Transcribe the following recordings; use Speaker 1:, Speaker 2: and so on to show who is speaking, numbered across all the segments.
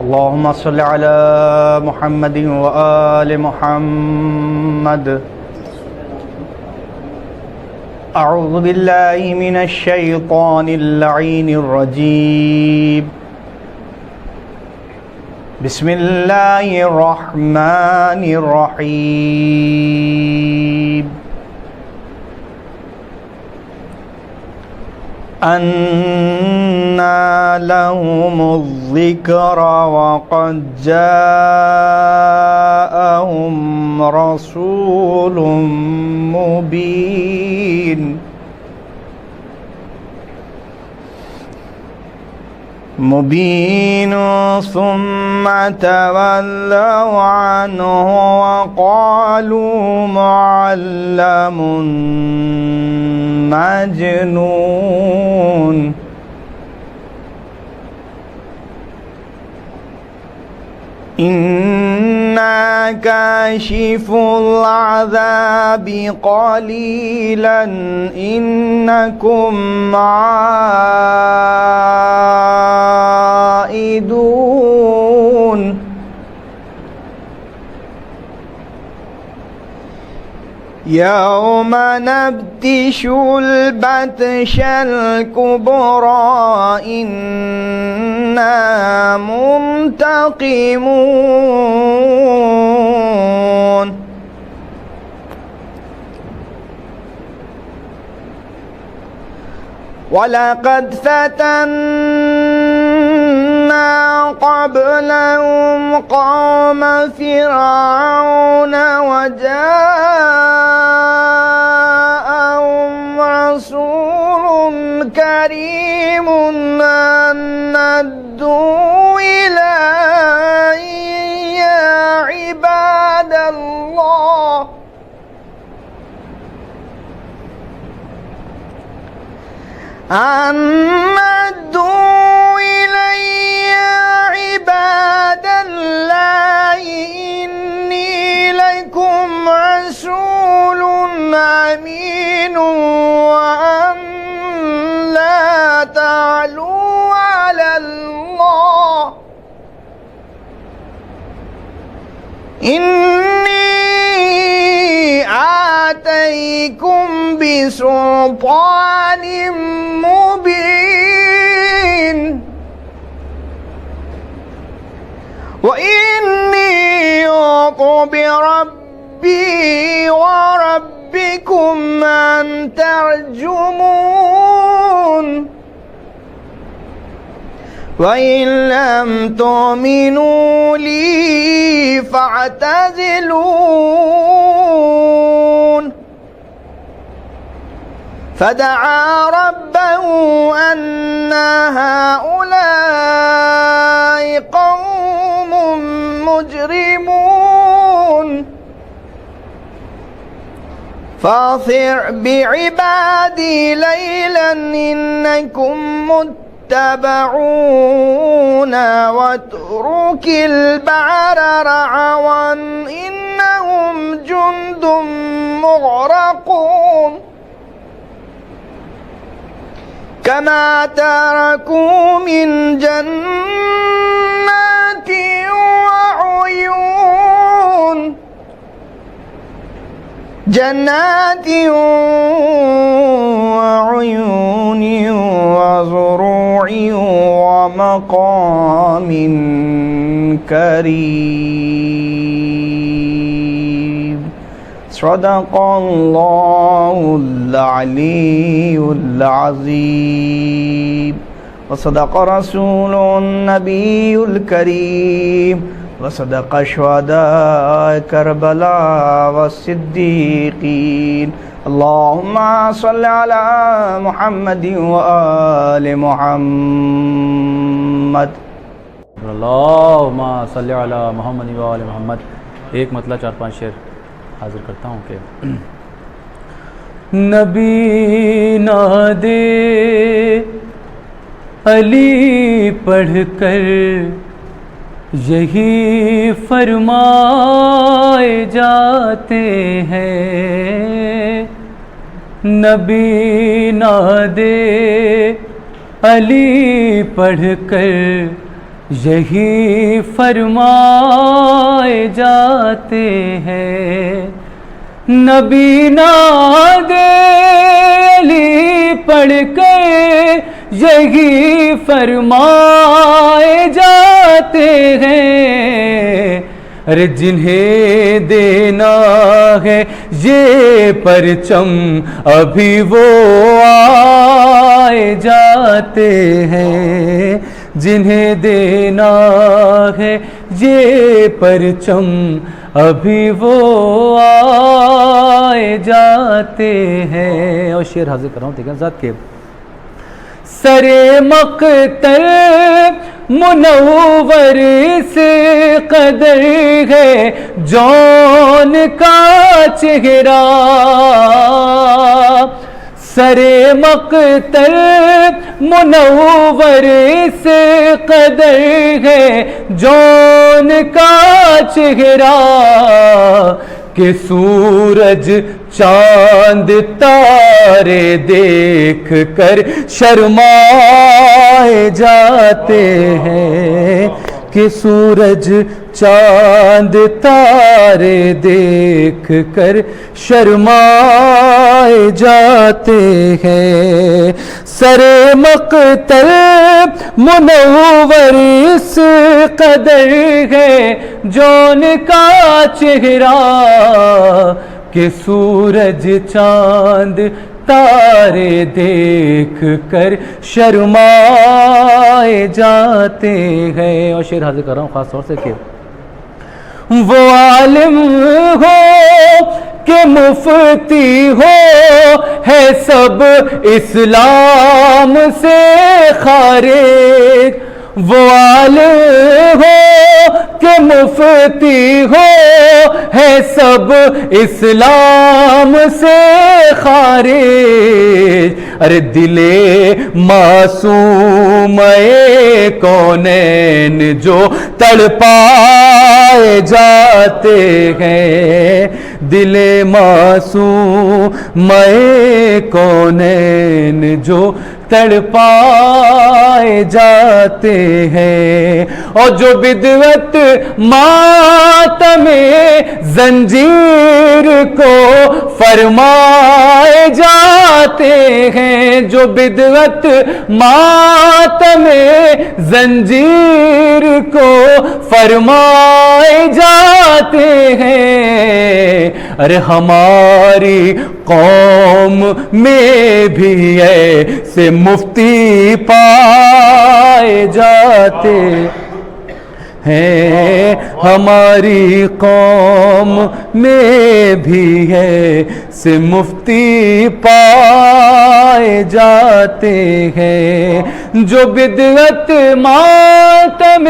Speaker 1: اللهم صل على محمد وآل محمد. أعوذ بالله من الشيطان اللعين الرجيم. بسم الله الرحمن الرحيم. أنى لهم الذكر وقد جاءهم رسول مبين ثم تولوا عنه وقالوا معلم مجنون. إنا كاشف العذاب قليلا إنكم عائدون. يوم نبتش البتش الكبرى إنا منتقمون. ولقد فتنا قبلهم قوم فرعون وجاءهم رسول كريم أن ادوا إلي يا عباد الله أن ادوا إلي يا عباد الله إني لكم رسول أمين وأن لا تعلوا على الله إني آتيكم بسلطان مبين وإني أعوذ بربي وربكم أن ترجمون. وإن لم تؤمنوا لي فاعتزلون. فدعا ربه أن هؤلاء قوم مجرمون فاصر بعبادي ليلا إنكم متبعون واترك البحر رعوا إنهم جند مغرقون. كما تركوا من جنات وعيون وزروع ومقام كريم. صدق الله العلي العظيم وصدق رسول النبي الكريم وصدق شهداء كربلاء والصديقين. اللهم صل على محمد وآل محمد.
Speaker 2: اللہم صلی علی محمد و آل محمد. ایک مطلع 4-5 شعر حاضر کرتا ہوں کہ نبی نادے علی پڑھ کر یہی فرمائے جاتے ہیں. نبی نادے علی پڑھ کر یہی فرمائے جاتے ہیں، نبی ناد علی پڑھ کر یہی فرمائے جاتے ہیں، ارے جنہیں دینا ہے یہ پرچم ابھی وہ آئے جاتے ہیں، جنہیں دینا ہے یہ پرچم ابھی وہ آئے جاتے ہیں۔ اور شعر حاضر کر رہا ہوں، ٹھیک ہے ذات کے سر مقتل منور سے قدر ہے جون کا چہرہ، سر مقتل منور سے قدر ہے جون کا چہرہ، کہ سورج چاند تارے دیکھ کر شرمائے جاتے ہیں، کہ سورج چاند تارے دیکھ کر شرمائے جاتے ہیں، سر مقتل منور اس قدر ہے جون کا چہرہ، کہ سورج چاند تارے دیکھ کر شرمائے جاتے ہیں۔ اور شعر حاضر کر رہا ہوں خاص طور سے کہ وہ عالم ہو کہ مفتی ہو ہے سب اسلام سے خارج، وہ عالم ہو کہ مفتی ہو ہے سب اسلام سے خارج، ارے دل معصوم کونین جو تڑپائے جاتے ہیں، دل معصوم کونین جو تڑپائے جاتے ہیں، اور جو بدعت ماتم زنجیر کو فرمائے جاتے ہیں، جو بدعت ماتم زنجیر کو فرمائے جاتے ہیں، ارے ہماری قوم میں بھی ایسے مفتی پائے جاتے ہیں، ہماری قوم میں بھی ایسے مفتی پائے جاتے ہیں، جو بدعت ماتم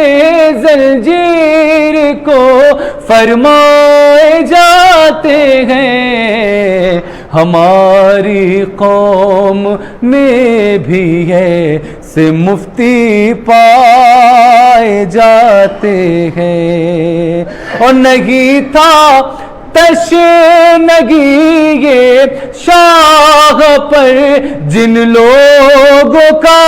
Speaker 2: زنجیر کو فرمائے جاتے ہیں، ہماری قوم میں بھی ایسے مفتی پائے جاتے ہیں، اور نہیں تھا تشنگی یہ شاہ پر جن لوگوں کا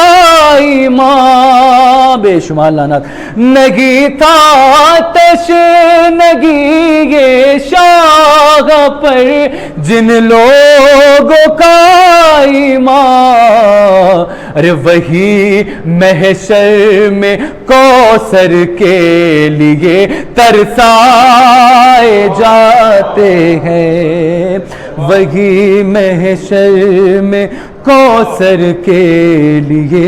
Speaker 2: ایمان، بے شمار لعنت، نہیں تھا تشنگی یہ شاہ پر جن لوگوں کا ایمان، ارے وہی محشر میں کوثر کے لیے ترسائے جاتے ہیں، وہی محشر میں کوثر کے لیے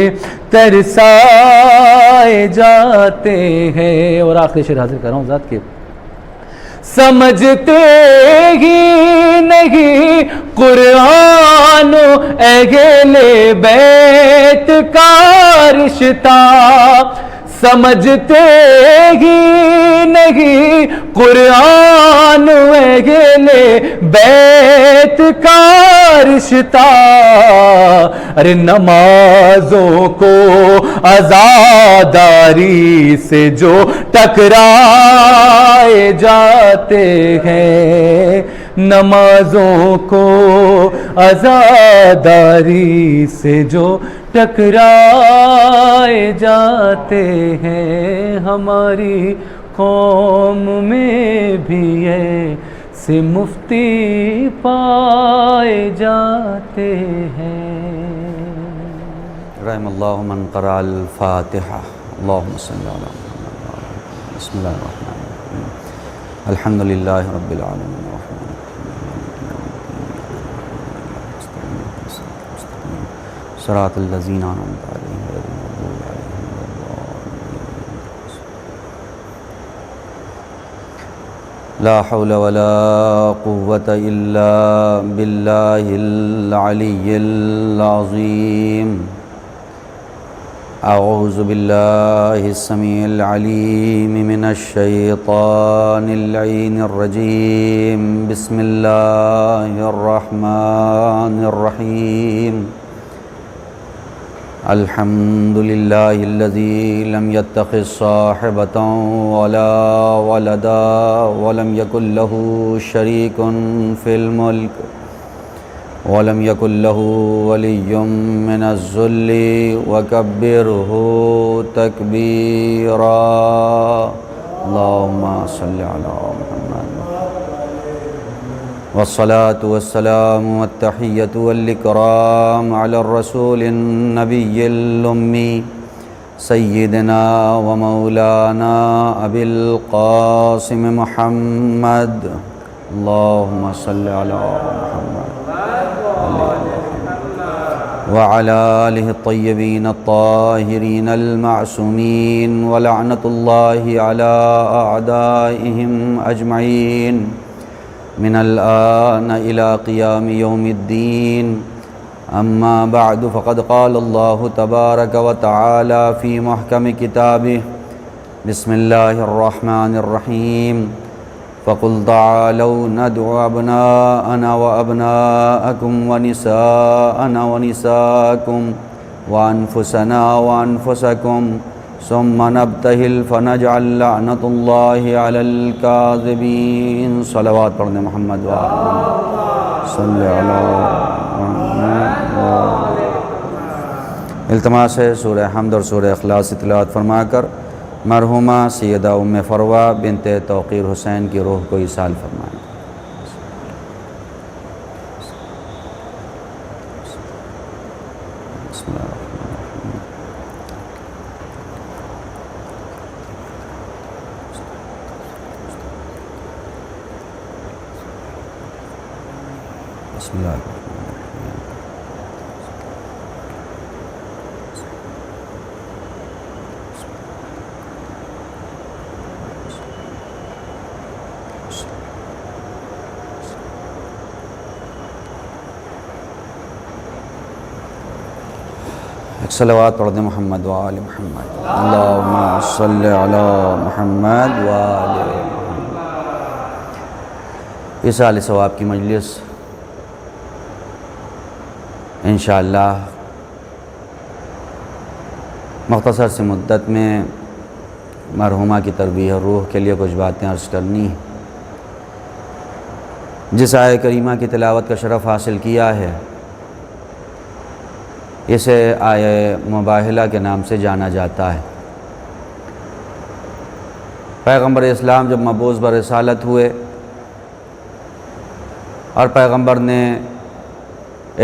Speaker 2: ترسائے جاتے ہیں۔ اور آخری شعر حاضر کر رہا ہوں ذات کے سمجھتے ہی نہیں قرآن و اہل بیت کا رشتہ، سمجھتے ہی نہیں قرآن و اہل بیت کا رشتہ، ارے نمازوں کو عزاداری سے جو ٹکرائے جاتے ہیں، نمازوں کو عزاداری سے جو ٹکرائے جاتے ہیں، ہماری قوم میں بھی ایسے مفتی پائے جاتے ہیں۔
Speaker 3: رحم اللہ من قرأ الفاتحہ۔ اللہم صلی علی محمد۔ بسم اللہ الرحمن الرحیم۔ الحمد للہ رب العالمین الرحمن الرحیم صراط الذین انعمت علیہم غیر المغضوب علیہم ولا الضالین۔ لا حول ولا قوة الا باللہ العلی العظیم۔ اعوذ باللہ السمیع العلیم من الشیطان اللعین الرجیم۔ بسم اللہ الرحمن الرحیم۔ الحمد للہ الذی لم يتخذ صاحبة ولا ولدا ولم يكن له شریک فی الملک ولم يكن له ولي من الذل وكبره تكبيرا۔ اللهم صل على محمد والصلاة والسلام والتحية والإكرام على الرسول النبي الأمي سيدنا ومولانا أبي القاسم محمد۔ اللهم صل على محمد وعلى آلہ الطیبین الطاہرین المعصومین ولعنۃ اللہ علی اعدائہم اجمعین من الآن الى قیام یوم الدین۔ اما بعد فقد قال اللہ تبارک وتعالی فی محکم کتابہ۔ بسم اللہ الرحمن الرحیم۔ فقل تعالوا ندعو أبناءنا وأبناءكم ونساءنا ونساءكم وأنفسنا وأنفسكم ثم نبتهل فنجعل لعنة الله على الكاذبين۔ صلوات پڑھنے محمد صلی علی محمد۔ التماس ہے سورہ حمد اور سورہ اخلاص سے تلاوت فرما کر مرحومہ سیدہ ام فروہ بنت توقیر حسین کی روح کو ایصال فرمائیں۔ بسم اللہ الرحمن الرحیم۔ بسم اللہ الرحمن الرحیم۔ صلوات پڑھ دیں محمد وآل محمد۔ اللہم صلی علی محمد وآل محمد۔ ایصال ثواب کی مجلس انشاءاللہ مختصر سی مدت میں مرحومہ کی تربیت روح کے لیے کچھ باتیں عرض کرنی۔ جس آیہ کریمہ کی تلاوت کا شرف حاصل کیا ہے اسے آیہ مباہلہ کے نام سے جانا جاتا ہے۔ پیغمبر اسلام جب مبعوث برسالت ہوئے اور پیغمبر نے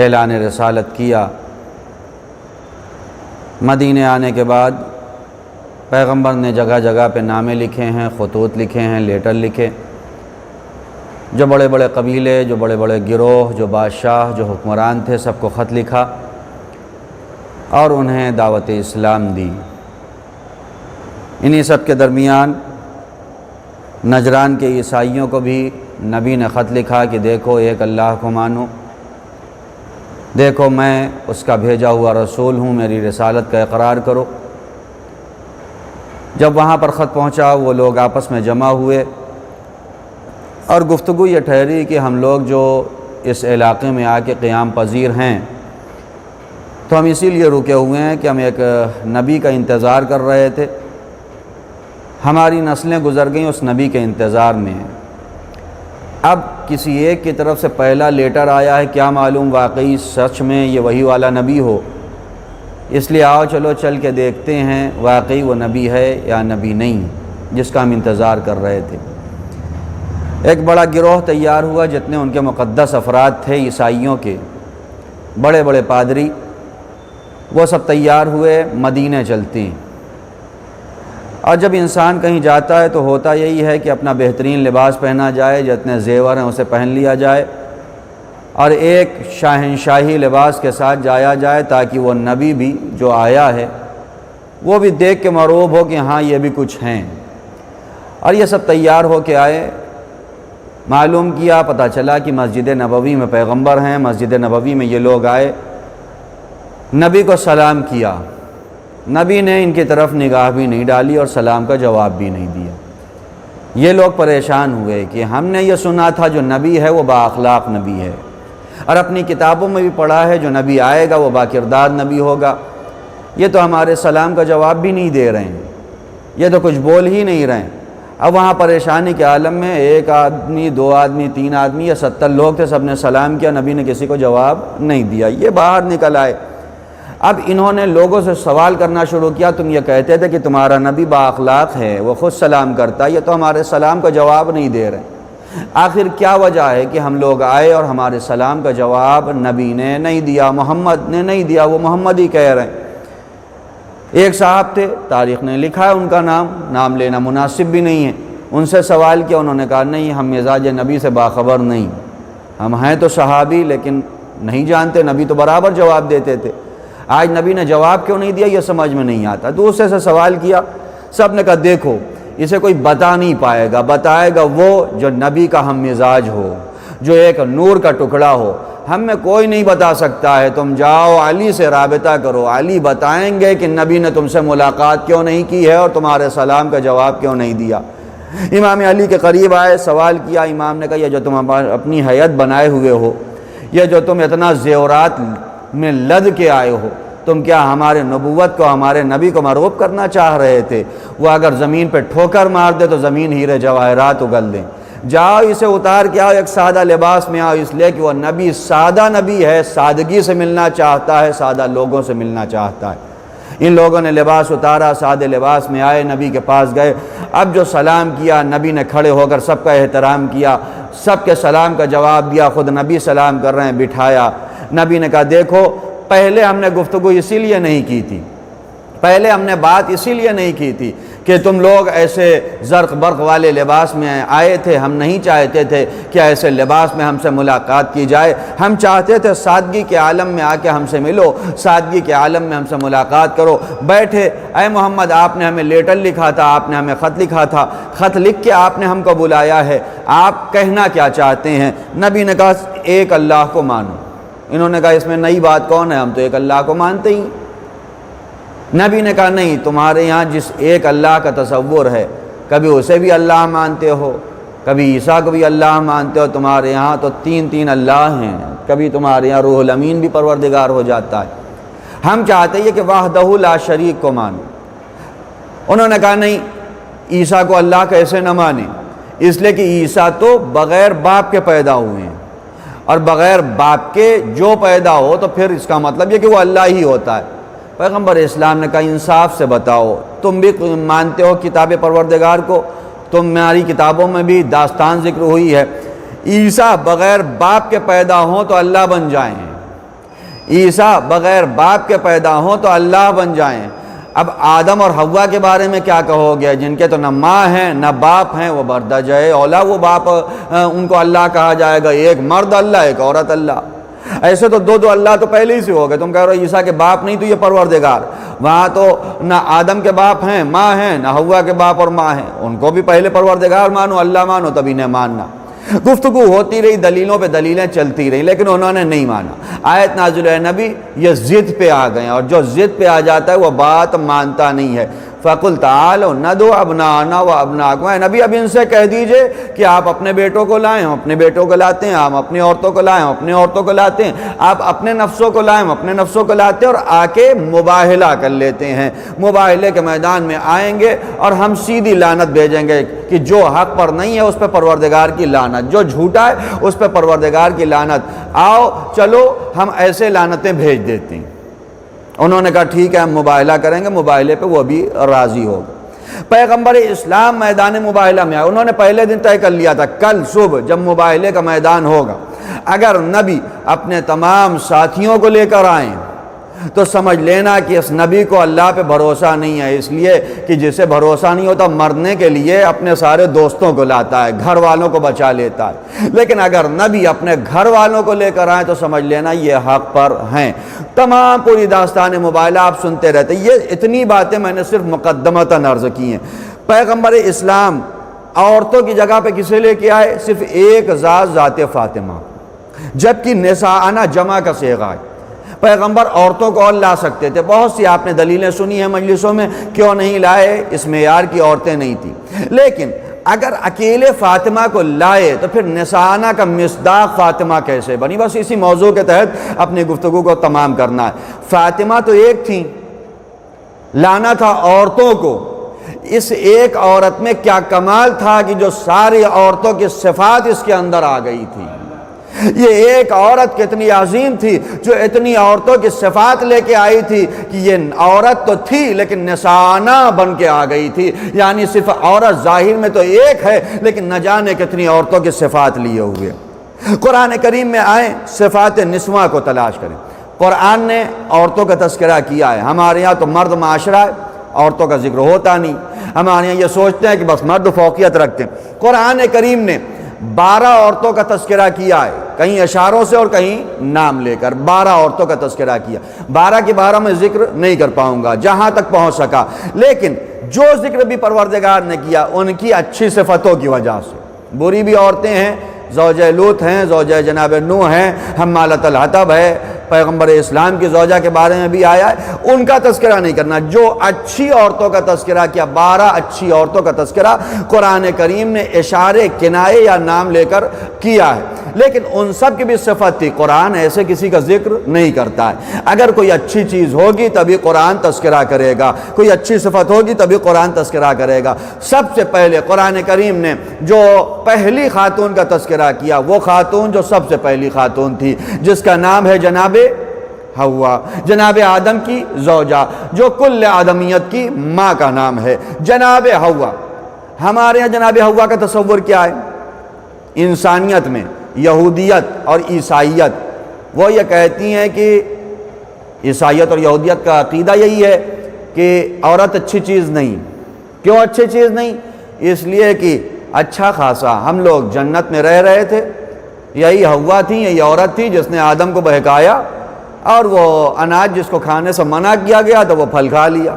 Speaker 3: اعلان رسالت کیا، مدینے آنے کے بعد پیغمبر نے جگہ جگہ پہ نامے لکھے ہیں، خطوط لکھے ہیں، لیٹر لکھے۔ جو بڑے بڑے قبیلے، جو بڑے بڑے گروہ، جو بادشاہ، جو حکمران تھے، سب کو خط لکھا اور انہیں دعوت اسلام دی۔ انہی سب کے درمیان نجران کے عیسائیوں کو بھی نبی نے خط لکھا کہ دیکھو ایک اللہ کو مانو، دیکھو میں اس کا بھیجا ہوا رسول ہوں، میری رسالت کا اقرار کرو۔ جب وہاں پر خط پہنچا وہ لوگ آپس میں جمع ہوئے اور گفتگو یہ ٹھہری کہ ہم لوگ جو اس علاقے میں آ کے قیام پذیر ہیں تو ہم اسی لیے رکے ہوئے ہیں کہ ہم ایک نبی کا انتظار کر رہے تھے، ہماری نسلیں گزر گئیں اس نبی کے انتظار میں۔ اب کسی ایک کی طرف سے پہلا لیٹر آیا ہے، کیا معلوم واقعی سچ میں یہ وہی والا نبی ہو، اس لیے آؤ چلو چل کے دیکھتے ہیں واقعی وہ نبی ہے یا نبی نہیں جس کا ہم انتظار کر رہے تھے۔ ایک بڑا گروہ تیار ہوا، جتنے ان کے مقدس افراد تھے عیسائیوں کے، بڑے بڑے پادری، وہ سب تیار ہوئے، مدینے چلتے ہیں۔ اور جب انسان کہیں جاتا ہے تو ہوتا یہی ہے کہ اپنا بہترین لباس پہنا جائے، جتنے زیور ہیں اسے پہن لیا جائے، اور ایک شاہنشاہی لباس کے ساتھ جایا جائے تاکہ وہ نبی بھی جو آیا ہے وہ بھی دیکھ کے مرعوب ہو کہ ہاں یہ بھی کچھ ہیں۔ اور یہ سب تیار ہو کے آئے، معلوم کیا، پتہ چلا کہ مسجد نبوی میں پیغمبر ہیں، مسجد نبوی میں یہ لوگ آئے، نبی کو سلام کیا، نبی نے ان کی طرف نگاہ بھی نہیں ڈالی اور سلام کا جواب بھی نہیں دیا۔ یہ لوگ پریشان ہوئے کہ ہم نے یہ سنا تھا جو نبی ہے وہ با اخلاق نبی ہے، اور اپنی کتابوں میں بھی پڑھا ہے جو نبی آئے گا وہ با کردار نبی ہوگا، یہ تو ہمارے سلام کا جواب بھی نہیں دے رہے ہیں، یہ تو کچھ بول ہی نہیں رہے ہیں۔ اب وہاں پریشانی کے عالم میں ایک آدمی، دو آدمی، تین آدمی یا 70 لوگ تھے، سب نے سلام کیا، نبی نے کسی کو جواب نہیں دیا۔ یہ باہر نکل آئے، اب انہوں نے لوگوں سے سوال کرنا شروع کیا، تم یہ کہتے تھے کہ تمہارا نبی با اخلاق ہے، وہ خود سلام کرتا ہے، یہ تو ہمارے سلام کا جواب نہیں دے رہے، آخر کیا وجہ ہے کہ ہم لوگ آئے اور ہمارے سلام کا جواب نبی نے نہیں دیا، محمد نے نہیں دیا، وہ محمد ہی کہہ رہے ہیں۔ ایک صاحب تھے، تاریخ نے لکھا ہے ان کا نام لینا مناسب بھی نہیں ہے، ان سے سوال کیا، انہوں نے کہا نہیں ہم مزاج نبی سے باخبر نہیں، ہم ہیں تو صحابی لیکن نہیں جانتے، نبی تو برابر جواب دیتے تھے، آج نبی نے جواب کیوں نہیں دیا یہ سمجھ میں نہیں آتا۔ دوسرے سے سوال کیا، سب نے کہا دیکھو اسے کوئی بتا نہیں پائے گا، بتائے گا وہ جو نبی کا ہم مزاج ہو، جو ایک نور کا ٹکڑا ہو، ہم میں کوئی نہیں بتا سکتا ہے، تم جاؤ علی سے رابطہ کرو، علی بتائیں گے کہ نبی نے تم سے ملاقات کیوں نہیں کی ہے اور تمہارے سلام کا جواب کیوں نہیں دیا۔ امام علی کے قریب آئے، سوال کیا، امام نے کہا یہ جو تم اپنی حیت بنائے ہوئے ہو، یہ جو تم اتنا زیورات میں لد کے آئے ہو، تم کیا ہمارے نبوت کو، ہمارے نبی کو مرغوب کرنا چاہ رہے تھے؟ وہ اگر زمین پہ ٹھوکر مار دے تو زمین ہیرے جواہرات اگل دیں، جاؤ اسے اتار کے آؤ، ایک سادہ لباس میں آؤ، اس لیے کہ وہ نبی سادہ نبی ہے، سادگی سے ملنا چاہتا ہے، سادہ لوگوں سے ملنا چاہتا ہے۔ ان لوگوں نے لباس اتارا، سادے لباس میں آئے، نبی کے پاس گئے، اب جو سلام کیا، نبی نے کھڑے ہو کر سب کا احترام کیا، سب کے سلام کا جواب دیا، خود نبی سلام کر رہے ہیں، بٹھایا۔ نبی نے کہا دیکھو پہلے ہم نے گفتگو اسی لیے نہیں کی تھی، پہلے ہم نے بات اسی لیے نہیں کی تھی کہ تم لوگ ایسے زرق برق والے لباس میں آئے تھے، ہم نہیں چاہتے تھے کہ ایسے لباس میں ہم سے ملاقات کی جائے، ہم چاہتے تھے سادگی کے عالم میں آ کے ہم سے ملو، سادگی کے عالم میں ہم سے ملاقات کرو۔ بیٹھے، اے محمد آپ نے ہمیں لیٹر لکھا تھا، آپ نے ہمیں خط لکھا تھا، خط لکھ کے آپ نے ہم کو بلایا ہے، آپ کہنا کیا چاہتے ہیں؟ نبی نے کہا ایک اللہ کو مانو۔ انہوں نے کہا اس میں نئی بات کون ہے، ہم تو ایک اللہ کو مانتے ہی۔ نبی نے کہا نہیں، تمہارے یہاں جس ایک اللہ کا تصور ہے، کبھی اسے بھی اللہ مانتے ہو، کبھی عیسیٰ کو بھی اللہ مانتے ہو، تمہارے یہاں تو تین اللہ ہیں، کبھی تمہارے یہاں روح الامین بھی پروردگار ہو جاتا ہے، ہم چاہتے ہیں کہ وحدہ لا شریک کو مانو۔ انہوں نے کہا نہیں، عیسیٰ کو اللہ کیسے نہ مانیں، اس لیے کہ عیسیٰ تو بغیر باپ کے پیدا ہوئے ہیں، اور بغیر باپ کے جو پیدا ہو تو پھر اس کا مطلب یہ کہ وہ اللہ ہی ہوتا ہے۔ پیغمبر اسلام نے کہا انصاف سے بتاؤ، تم بھی مانتے ہو کتاب پروردگار کو، تمہاری کتابوں میں بھی داستان ذکر ہوئی ہے، عیسیٰ بغیر باپ کے پیدا ہوں تو اللہ بن جائیں، عیسیٰ بغیر باپ کے پیدا ہوں تو اللہ بن جائیں۔ اب آدم اور حوا کے بارے میں کیا کہو گے، جن کے تو نہ ماں ہیں نہ باپ ہیں، وہ بردرجہ اولا وہ باپ ان کو اللہ کہا جائے گا، ایک مرد اللہ ایک عورت اللہ، ایسے تو دو اللہ تو پہلے ہی سے ہو گئے۔ تم کہہ رہے ہو عیسیٰ کے باپ نہیں تو یہ پروردگار، وہاں تو نہ آدم کے باپ ہیں ماں ہیں، نہ حوا کے باپ اور ماں ہیں، ان کو بھی پہلے پروردگار مانو، اللہ مانو، تب انہیں ماننا۔ گفتگو ہوتی رہی، دلیلوں پہ دلیلیں چلتی رہی، لیکن انہوں نے نہیں مانا۔ آیت نازل ہے، نبی یہ ضد پہ آ گئے، اور جو ضد پہ آ جاتا ہے وہ بات مانتا نہیں ہے۔ فَقُلْ تَعَالَوْا نَدْعُ أَبْنَاءَنَا وَأَبْنَاءَكُمْ، اے نبی اب ان سے کہہ دیجئے کہ آپ اپنے بیٹوں کو لائیں، ہم اپنے بیٹوں کو لاتے ہیں، ہم اپنی عورتوں کو لائیں، ہم اپنی عورتوں کو لاتے ہیں، آپ اپنے نفسوں کو لائیں، ہم اپنے نفسوں کو لاتے ہیں، اور آ کے مباہلہ کر لیتے ہیں۔ مباہلے کے میدان میں آئیں گے اور ہم سیدھی لعنت بھیجیں گے کہ جو حق پر نہیں ہے اس پہ پروردگار کی لعنت، جو جھوٹا ہے اس پہ پروردگار کی لعنت، آؤ چلو ہم ایسے لعنتیں بھیج دیتے ہیں۔ انہوں نے کہا ٹھیک ہے ہم مباہلہ کریں گے، مباہلے پہ وہ بھی راضی ہوگا۔ پیغمبر اسلام میدان مباہلہ میں آئے، انہوں نے پہلے دن طے کر لیا تھا کل صبح جب مباہلے کا میدان ہوگا اگر نبی اپنے تمام ساتھیوں کو لے کر آئیں تو سمجھ لینا کہ اس نبی کو اللہ پہ بھروسہ نہیں ہے، اس لیے کہ جسے بھروسہ نہیں ہوتا مرنے کے لیے اپنے سارے دوستوں کو لاتا ہے، گھر والوں کو بچا لیتا ہے، لیکن اگر نبی اپنے گھر والوں کو لے کر آئیں تو سمجھ لینا یہ حق پر ہیں۔ تمام پوری داستان مباہلہ آپ سنتے رہتے، یہ اتنی باتیں میں نے صرف مقدمتاً عرض کی ہیں۔ پیغمبر اسلام عورتوں کی جگہ پہ کسے لے کے آئے؟ صرف ایک ذات فاطمہ، جبکہ نساءنا جمع کا صیغہ ہے۔ پیغمبر عورتوں کو اور لا سکتے تھے، بہت سی آپ نے دلیلیں سنی ہیں مجلسوں میں، کیوں نہیں لائے؟ اس معیار کی عورتیں نہیں تھیں، لیکن اگر اکیلے فاطمہ کو لائے تو پھر نساءنا کا مصداق فاطمہ کیسے بنی؟ بس اسی موضوع کے تحت اپنی گفتگو کو تمام کرنا ہے۔ فاطمہ تو ایک تھی، لانا تھا عورتوں کو۔ اس ایک عورت میں کیا کمال تھا کہ جو ساری عورتوں کی صفات اس کے اندر آ گئی تھی۔ یہ ایک عورت کتنی عظیم تھی جو اتنی عورتوں کی صفات لے کے آئی تھی کہ یہ عورت تو تھی لیکن نسانا بن کے آ گئی تھی، یعنی صرف عورت ظاہر میں تو ایک ہے لیکن نہ جانے کتنی عورتوں کی صفات لیے ہوئے۔ قرآن کریم میں آئیں صفات نسواں کو تلاش کریں۔ قرآن نے عورتوں کا تذکرہ کیا ہے، ہمارے یہاں تو مرد معاشرہ ہے، عورتوں کا ذکر ہوتا نہیں، ہمارے یہاں یہ سوچتے ہیں کہ بس مرد فوقیت رکھتے ہیں۔ قرآن کریم نے 12 عورتوں کا تذکرہ کیا ہے، کہیں اشاروں سے اور کہیں نام لے کر 12 عورتوں کا تذکرہ کیا۔ 12 کے 12 میں ذکر نہیں کر پاؤں گا جہاں تک پہنچ سکا، لیکن جو ذکر بھی پروردگار نے کیا ان کی اچھی صفتوں کی وجہ سے۔ بری بھی عورتیں ہیں، زوجہ لوط ہیں، زوجہ جناب نوح ہیں، حمالۃ الحطب ہے، پیغمبر اسلام کی زوجہ کے بارے میں بھی آیا ہے، ان کا تذکرہ نہیں کرنا۔ جو اچھی عورتوں کا تذکرہ کیا، 12 اچھی عورتوں کا تذکرہ قرآن کریم نے اشارے، کنایے یا نام لے کر کیا ہے، لیکن ان سب کی بھی صفت تھی۔ قرآن ایسے کسی کا ذکر نہیں کرتا ہے۔ اگر کوئی اچھی چیز ہوگی تبھی قرآن تذکرہ کرے گا، کوئی اچھی صفت ہوگی تبھی قرآن تذکرہ کرے گا۔ سب سے پہلے قرآن کریم نے جو پہلی خاتون کا تذکرہ کیا، وہ خاتون جو سب سے پہلی خاتون تھی، جس کا نام ہے جناب حوا، جناب آدم کی زوجہ، جو کل آدمیت کی ماں کا نام ہے، جناب حوا۔ ہمارے یہاں جناب حوا کا تصور کیا ہے؟ انسانیت میں یہودیت اور عیسائیت، وہ یہ کہتی ہیں کہ عیسائیت اور یہودیت کا عقیدہ یہی ہے کہ عورت اچھی چیز نہیں۔ کیوں اچھی چیز نہیں؟ اس لیے کہ اچھا خاصا ہم لوگ جنت میں رہ رہے تھے، یہی حوا تھی، یہی عورت تھی جس نے آدم کو بہکایا، اور وہ اناج جس کو کھانے سے منع کیا گیا تو وہ پھل کھا لیا،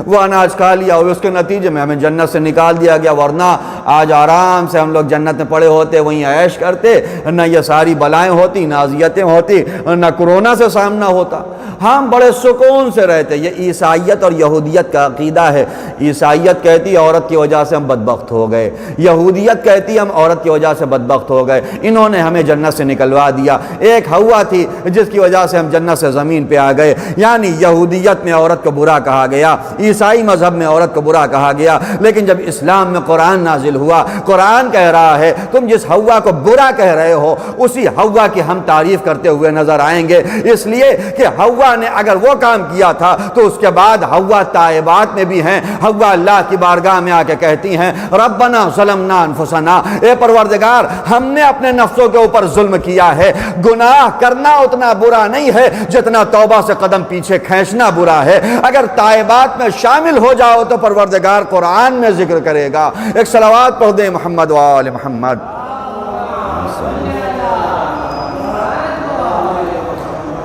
Speaker 3: وہ اناج کھا لیا، اور اس کے نتیجے میں ہمیں جنت سے نکال دیا گیا، ورنہ آج آرام سے ہم لوگ جنت میں پڑے ہوتے، وہیں عیش کرتے، نہ یہ ساری بلائیں ہوتی، نہ اذیتیں ہوتی، نہ کورونا سے سامنا ہوتا، ہم بڑے سکون سے رہتے۔ یہ عیسائیت اور یہودیت کا عقیدہ ہے۔ عیسائیت کہتی ہے عورت کی وجہ سے ہم بدبخت ہو گئے، یہودیت کہتی ہے ہم عورت کی وجہ سے بدبخت ہو گئے، انہوں نے ہمیں جنت سے نکلوا دیا۔ ایک حوا تھی جس کی وجہ سے ہم جنت سے زمین پہ آ گئے، یعنی یہودیت میں عورت کو برا کہا گیا، عیسائی مذہب میں عورت کو برا کہا گیا، لیکن جب اسلام میں قرآن نازل ہوا، قرآن کہہ رہا ہے تم جس حوا کو برا کہہ رہے ہو اسی حوا کی ہم تعریف کرتے ہوئے نظر آئیں گے، اس لیے کہ حوا نے اگر وہ کام کیا تھا تو اس کے بعد حوا تائبات میں بھی ہیں۔ حوا اللہ کی بارگاہ میں آ کے کہتی ہیں ربنا ظلمنا انفسنا، اے پروردگار ہم نے اپنے نفسوں کے اوپر ظلم کیا ہے۔ گناہ کرنا اتنا برا نہیں ہے جتنا توبہ سے قدم پیچھے کھینچنا برا ہے۔ اگر تائبات میں شامل ہو جاؤ تو پروردگار قرآن میں ذکر کرے گا۔ ایک صلوات پڑھ دیں محمد و آل محمد۔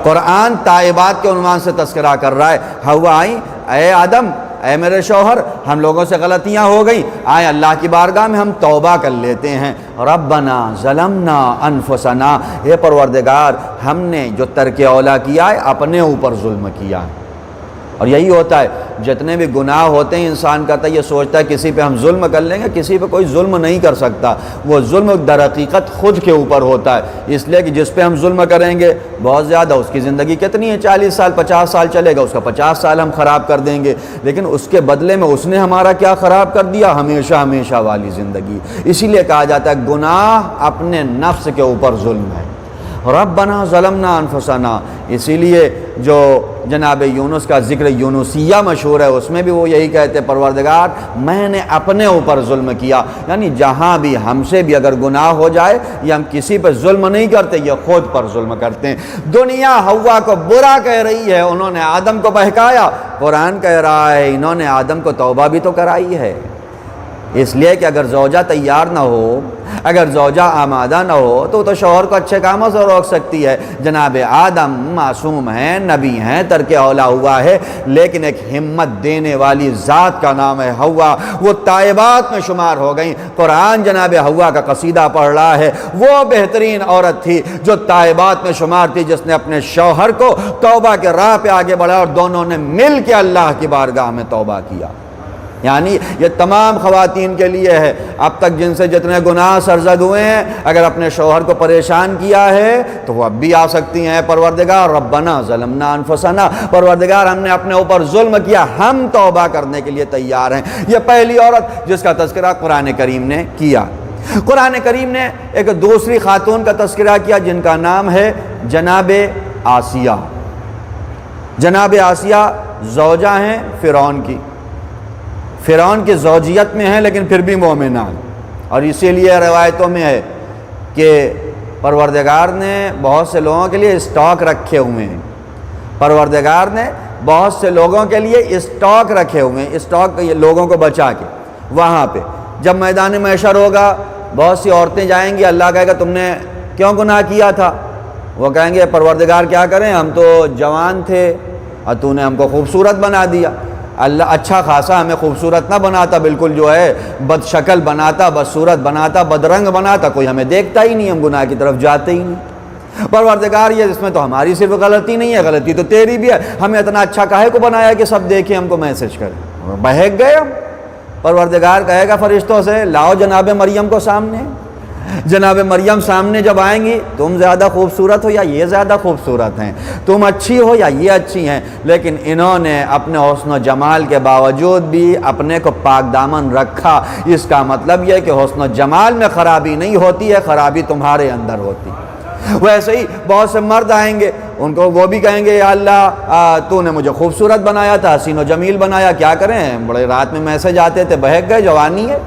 Speaker 3: قرآن تائبات کے عنوان سے تذکرہ کر رہا ہے۔ حوا آئیں، اے آدم، اے میرے شوہر، ہم لوگوں سے غلطیاں ہو گئیں، آئیں اللہ کی بارگاہ میں ہم توبہ کر لیتے ہیں۔ ربنا ظلمنا انفسنا، اے پروردگار ہم نے جو ترک اولا کیا ہے اپنے اوپر ظلم کیا ہے۔ اور یہی ہوتا ہے جتنے بھی گناہ ہوتے ہیں انسان کرتا ہے یہ سوچتا ہے کسی پہ ہم ظلم کر لیں گے، کسی پہ کوئی ظلم نہیں کر سکتا، وہ ظلم در حقیقت خود کے اوپر ہوتا ہے، اس لیے کہ جس پہ ہم ظلم کریں گے بہت زیادہ، اس کی زندگی کتنی ہے 40 سال 50 سال چلے گا، اس کا 50 سال ہم خراب کر دیں گے، لیکن اس کے بدلے میں اس نے ہمارا کیا خراب کر دیا؟ ہمیشہ ہمیشہ والی زندگی۔ اسی لیے کہا جاتا ہے گناہ اپنے نفس کے اوپر ظلم ہے۔ ربنا ظلمنا انفسنا، اسی لیے جو جناب یونس کا ذکر یونسیہ مشہور ہے اس میں بھی وہ یہی کہتے ہیں پروردگار میں نے اپنے اوپر ظلم کیا، یعنی جہاں بھی ہم سے بھی اگر گناہ ہو جائے یہ ہم کسی پہ ظلم نہیں کرتے، یہ خود پر ظلم کرتے ہیں۔ دنیا ہوا کو برا کہہ رہی ہے، انہوں نے آدم کو بہکایا، قرآن کہہ رہا ہے انہوں نے آدم کو توبہ بھی تو کرائی ہے، اس لیے کہ اگر زوجہ تیار نہ ہو، اگر زوجہ آمادہ نہ ہو تو شوہر کو اچھے کاموں سے روک سکتی ہے۔ جناب آدم معصوم ہیں، نبی ہیں، ترک اولا ہوا ہے، لیکن ایک ہمت دینے والی ذات کا نام ہے حوا، وہ تائبات میں شمار ہو گئیں۔ قرآن جناب حوا کا قصیدہ پڑھ رہا ہے، وہ بہترین عورت تھی جو تائبات میں شمار تھی، جس نے اپنے شوہر کو توبہ کے راہ پہ آگے بڑھا اور دونوں نے مل کے اللہ کی بارگاہ میں توبہ کیا۔ یعنی یہ تمام خواتین کے لیے ہے، اب تک جن سے جتنے گناہ سرزد ہوئے ہیں اگر اپنے شوہر کو پریشان کیا ہے تو وہ اب بھی آ سکتی ہیں، پروردگار ربنا ظلمنا انفسنا، پروردگار ہم نے اپنے اوپر ظلم کیا، ہم توبہ کرنے کے لیے تیار ہیں۔ یہ پہلی عورت جس کا تذکرہ قرآن کریم نے کیا۔ قرآن کریم نے ایک دوسری خاتون کا تذکرہ کیا جن کا نام ہے جناب آسیہ۔ جناب آسیہ زوجہ ہیں فرعون کی، فرعون کی زوجیت میں ہیں لیکن پھر بھی مومنان، اور اسی لیے روایتوں میں ہے کہ پروردگار نے بہت سے لوگوں کے لیے اسٹاک رکھے ہوئے ہیں، پروردگار نے بہت سے لوگوں کے لیے اسٹاک رکھے ہوئے ہیں، اسٹاک لوگوں کو بچا کے۔ وہاں پہ جب میدان محشر ہوگا بہت سی عورتیں جائیں گی، اللہ کہے گا تم نے کیوں گناہ کیا تھا؟ وہ کہیں گے پروردگار کیا کریں، ہم تو جوان تھے اور تو نے ہم کو خوبصورت بنا دیا۔ اللہ اچھا خاصا ہمیں خوبصورت نہ بناتا، بالکل جو ہے بد شکل بناتا، بدصورت بناتا، بدرنگ بناتا، کوئی ہمیں دیکھتا ہی نہیں، ہم گناہ کی طرف جاتے ہی نہیں۔ پروردگار یہ اس میں تو ہماری صرف غلطی نہیں ہے، غلطی تو تیری بھی ہے، ہمیں اتنا اچھا کاہے کو بنایا کہ سب دیکھیں ہم کو میسج کریں، بہک گئے ہم۔ پروردگار کہے گا فرشتوں سے لاؤ جناب مریم کو سامنے، جناب مریم سامنے جب آئیں گی تم زیادہ خوبصورت ہو یا یہ زیادہ خوبصورت ہیں، تم اچھی ہو یا یہ اچھی ہیں، لیکن انہوں نے اپنے حسن و جمال کے باوجود بھی اپنے کو پاک دامن رکھا۔ اس کا مطلب یہ کہ حسن و جمال میں خرابی نہیں ہوتی ہے، خرابی تمہارے اندر ہوتی ہے۔ ویسے ہی بہت سے مرد آئیں گے، ان کو وہ بھی کہیں گے یا اللہ تو نے مجھے خوبصورت بنایا تھا، حسین و جمیل بنایا، کیا کریں بڑے رات میں میسج آتے تھے، بہک گئے، جوانی ہے۔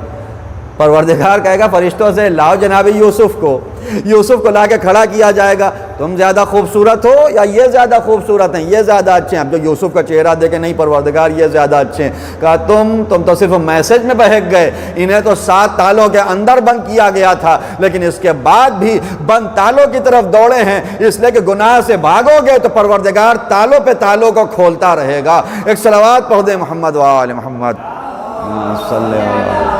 Speaker 3: پروردگار کہے گا فرشتوں سے لاؤ جناب یوسف کو لا کے کھڑا کیا جائے گا، تم زیادہ خوبصورت ہو یا یہ زیادہ خوبصورت ہیں، یہ زیادہ اچھے ہیں۔ اب جو یوسف کا چہرہ دیکھے نہیں پروردگار یہ زیادہ اچھے ہیں، کہا تم تو صرف میسج میں بہک گئے، انہیں تو 7 تالوں کے اندر بند کیا گیا تھا، لیکن اس کے بعد بھی بند تالوں کی طرف دوڑے ہیں، اس لیے کہ گناہ سے بھاگو گے تو پروردگار تالوں پہ تالوں کو کھولتا رہے گا۔ ایک صلوات پڑھ دیں محمد وآل محمد صلی اللہ علیہ وسلم۔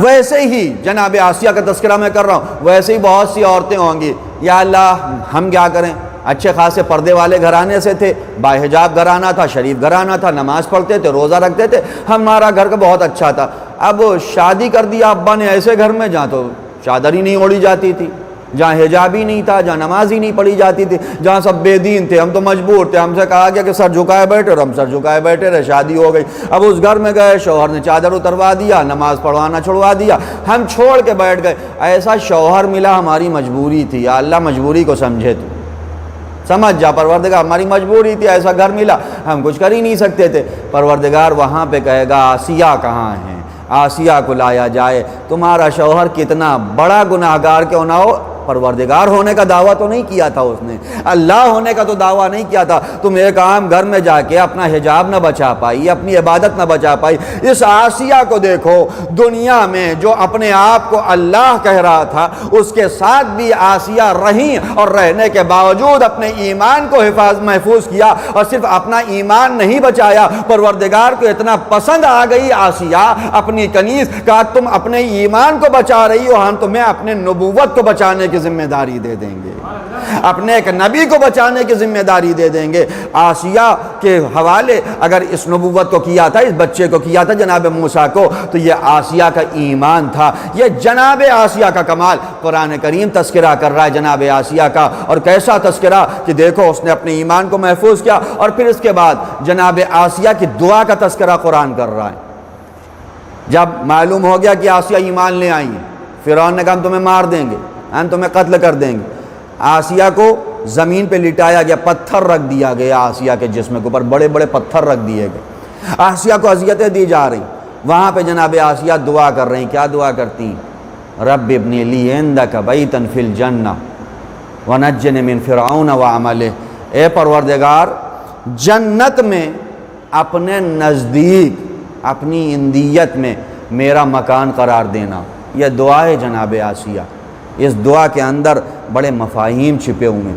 Speaker 3: ویسے ہی جناب آسیہ کا تذکرہ میں کر رہا ہوں، ویسے ہی بہت سی عورتیں ہوں گی، یا اللہ ہم کیا کریں، اچھے خاصے پردے والے گھرانے سے تھے، باحجاب گھرانہ تھا، شریف گھرانہ تھا، نماز پڑھتے تھے، روزہ رکھتے تھے، ہمارا گھر کا بہت اچھا تھا۔ اب شادی کر دیا ابا نے ایسے گھر میں جہاں تو چادر ہی نہیں اوڑھی جاتی تھی، جہاں حجاب ہی نہیں تھا، جہاں نماز ہی نہیں پڑھی جاتی تھی، جہاں سب بے دین تھے، ہم تو مجبور تھے، ہم سے کہا گیا کہ سر جھکائے بیٹھے اور ہم سر جھکائے بیٹھے رہے، شادی ہو گئی۔ اب اس گھر میں گئے، شوہر نے چادر اتروا دیا، نماز پڑھوانا چھڑوا دیا، ہم چھوڑ کے بیٹھ گئے۔ ایسا شوہر ملا ہماری مجبوری تھی، یا اللہ مجبوری کو سمجھے تو سمجھ جا پروردگار، ہماری مجبوری تھی، ایسا گھر ملا، ہم کچھ کر ہی نہیں سکتے تھے۔ پروردگار وہاں پہ کہے گا آسیہ کہاں ہیں، آسیہ کو لایا جائے، تمہارا شوہر کتنا بڑا گناہگار کیوں نہ ہو، پروردگار ہونے کا دعویٰ تو نہیں کیا تھا اس نے، اللہ ہونے کا تو دعویٰ نہیں کیا تھا، تم ایک عام گھر میں جا کے اپنا حجاب نہ بچا پائی، اپنی عبادت نہ بچا پائی۔ اس آسیہ کو دیکھو، دنیا میں جو اپنے آپ کو اللہ کہہ رہا تھا اس کے ساتھ بھی آسیہ رہیں، اور رہنے کے باوجود اپنے ایمان کو محفوظ کیا، اور صرف اپنا ایمان نہیں بچایا، پروردگار کو اتنا پسند آ گئی آسیہ اپنی کنیز، کہا تم اپنے ایمان کو بچا رہی ہو، ہم تمہیں اپنے نبوت کو بچانے کی ذمہ داری دے دیں گے۔ اپنے ایک نبی کو بچانے کی ذمہ داری دے دیں گے۔ آسیہ کے حوالے اگر اس نبوت کو کیا تھا، اس بچے کو کیا تھا جناب موسیٰ کو، تو یہ آسیہ کا ایمان تھا، یہ جناب آسیہ کا کمال۔ قرآن کریم تذکرہ کر رہا ہے جناب آسیہ کا، اور کیسا تذکرہ کہ دیکھو اس نے اپنے ایمان کو محفوظ کیا، اور پھر اس کے بعد جناب آسیہ کی دعا کا تذکرہ قرآن کر رہا ہے۔ جب معلوم ہو گیا کہ آسیہ ایمان لے آئی ہیں، فرعون نے کہا ہم تمہیں مار دیں گے، ہم تمہیں قتل کر دیں گے۔ آسیہ کو زمین پہ لٹایا گیا، پتھر رکھ دیا گیا آسیہ کے جسم کے اوپر، بڑے بڑے پتھر رکھ دیے گئے۔ آسیہ کو اذیتیں دی جا رہی، وہاں پہ جناب آسیہ دعا کر رہی۔ کیا دعا کرتی ہیں؟ رب ابنی لی عندک بیتا فی الجنہ ونجنی من فرعون وعملہ، اے پروردگار جنت میں اپنے نزدیک، اپنی اندیت میں میرا مکان قرار دینا۔ یہ دعا ہے جناب آسیہ۔ اس دعا کے اندر بڑے مفاہیم چھپے ہوئے ہیں،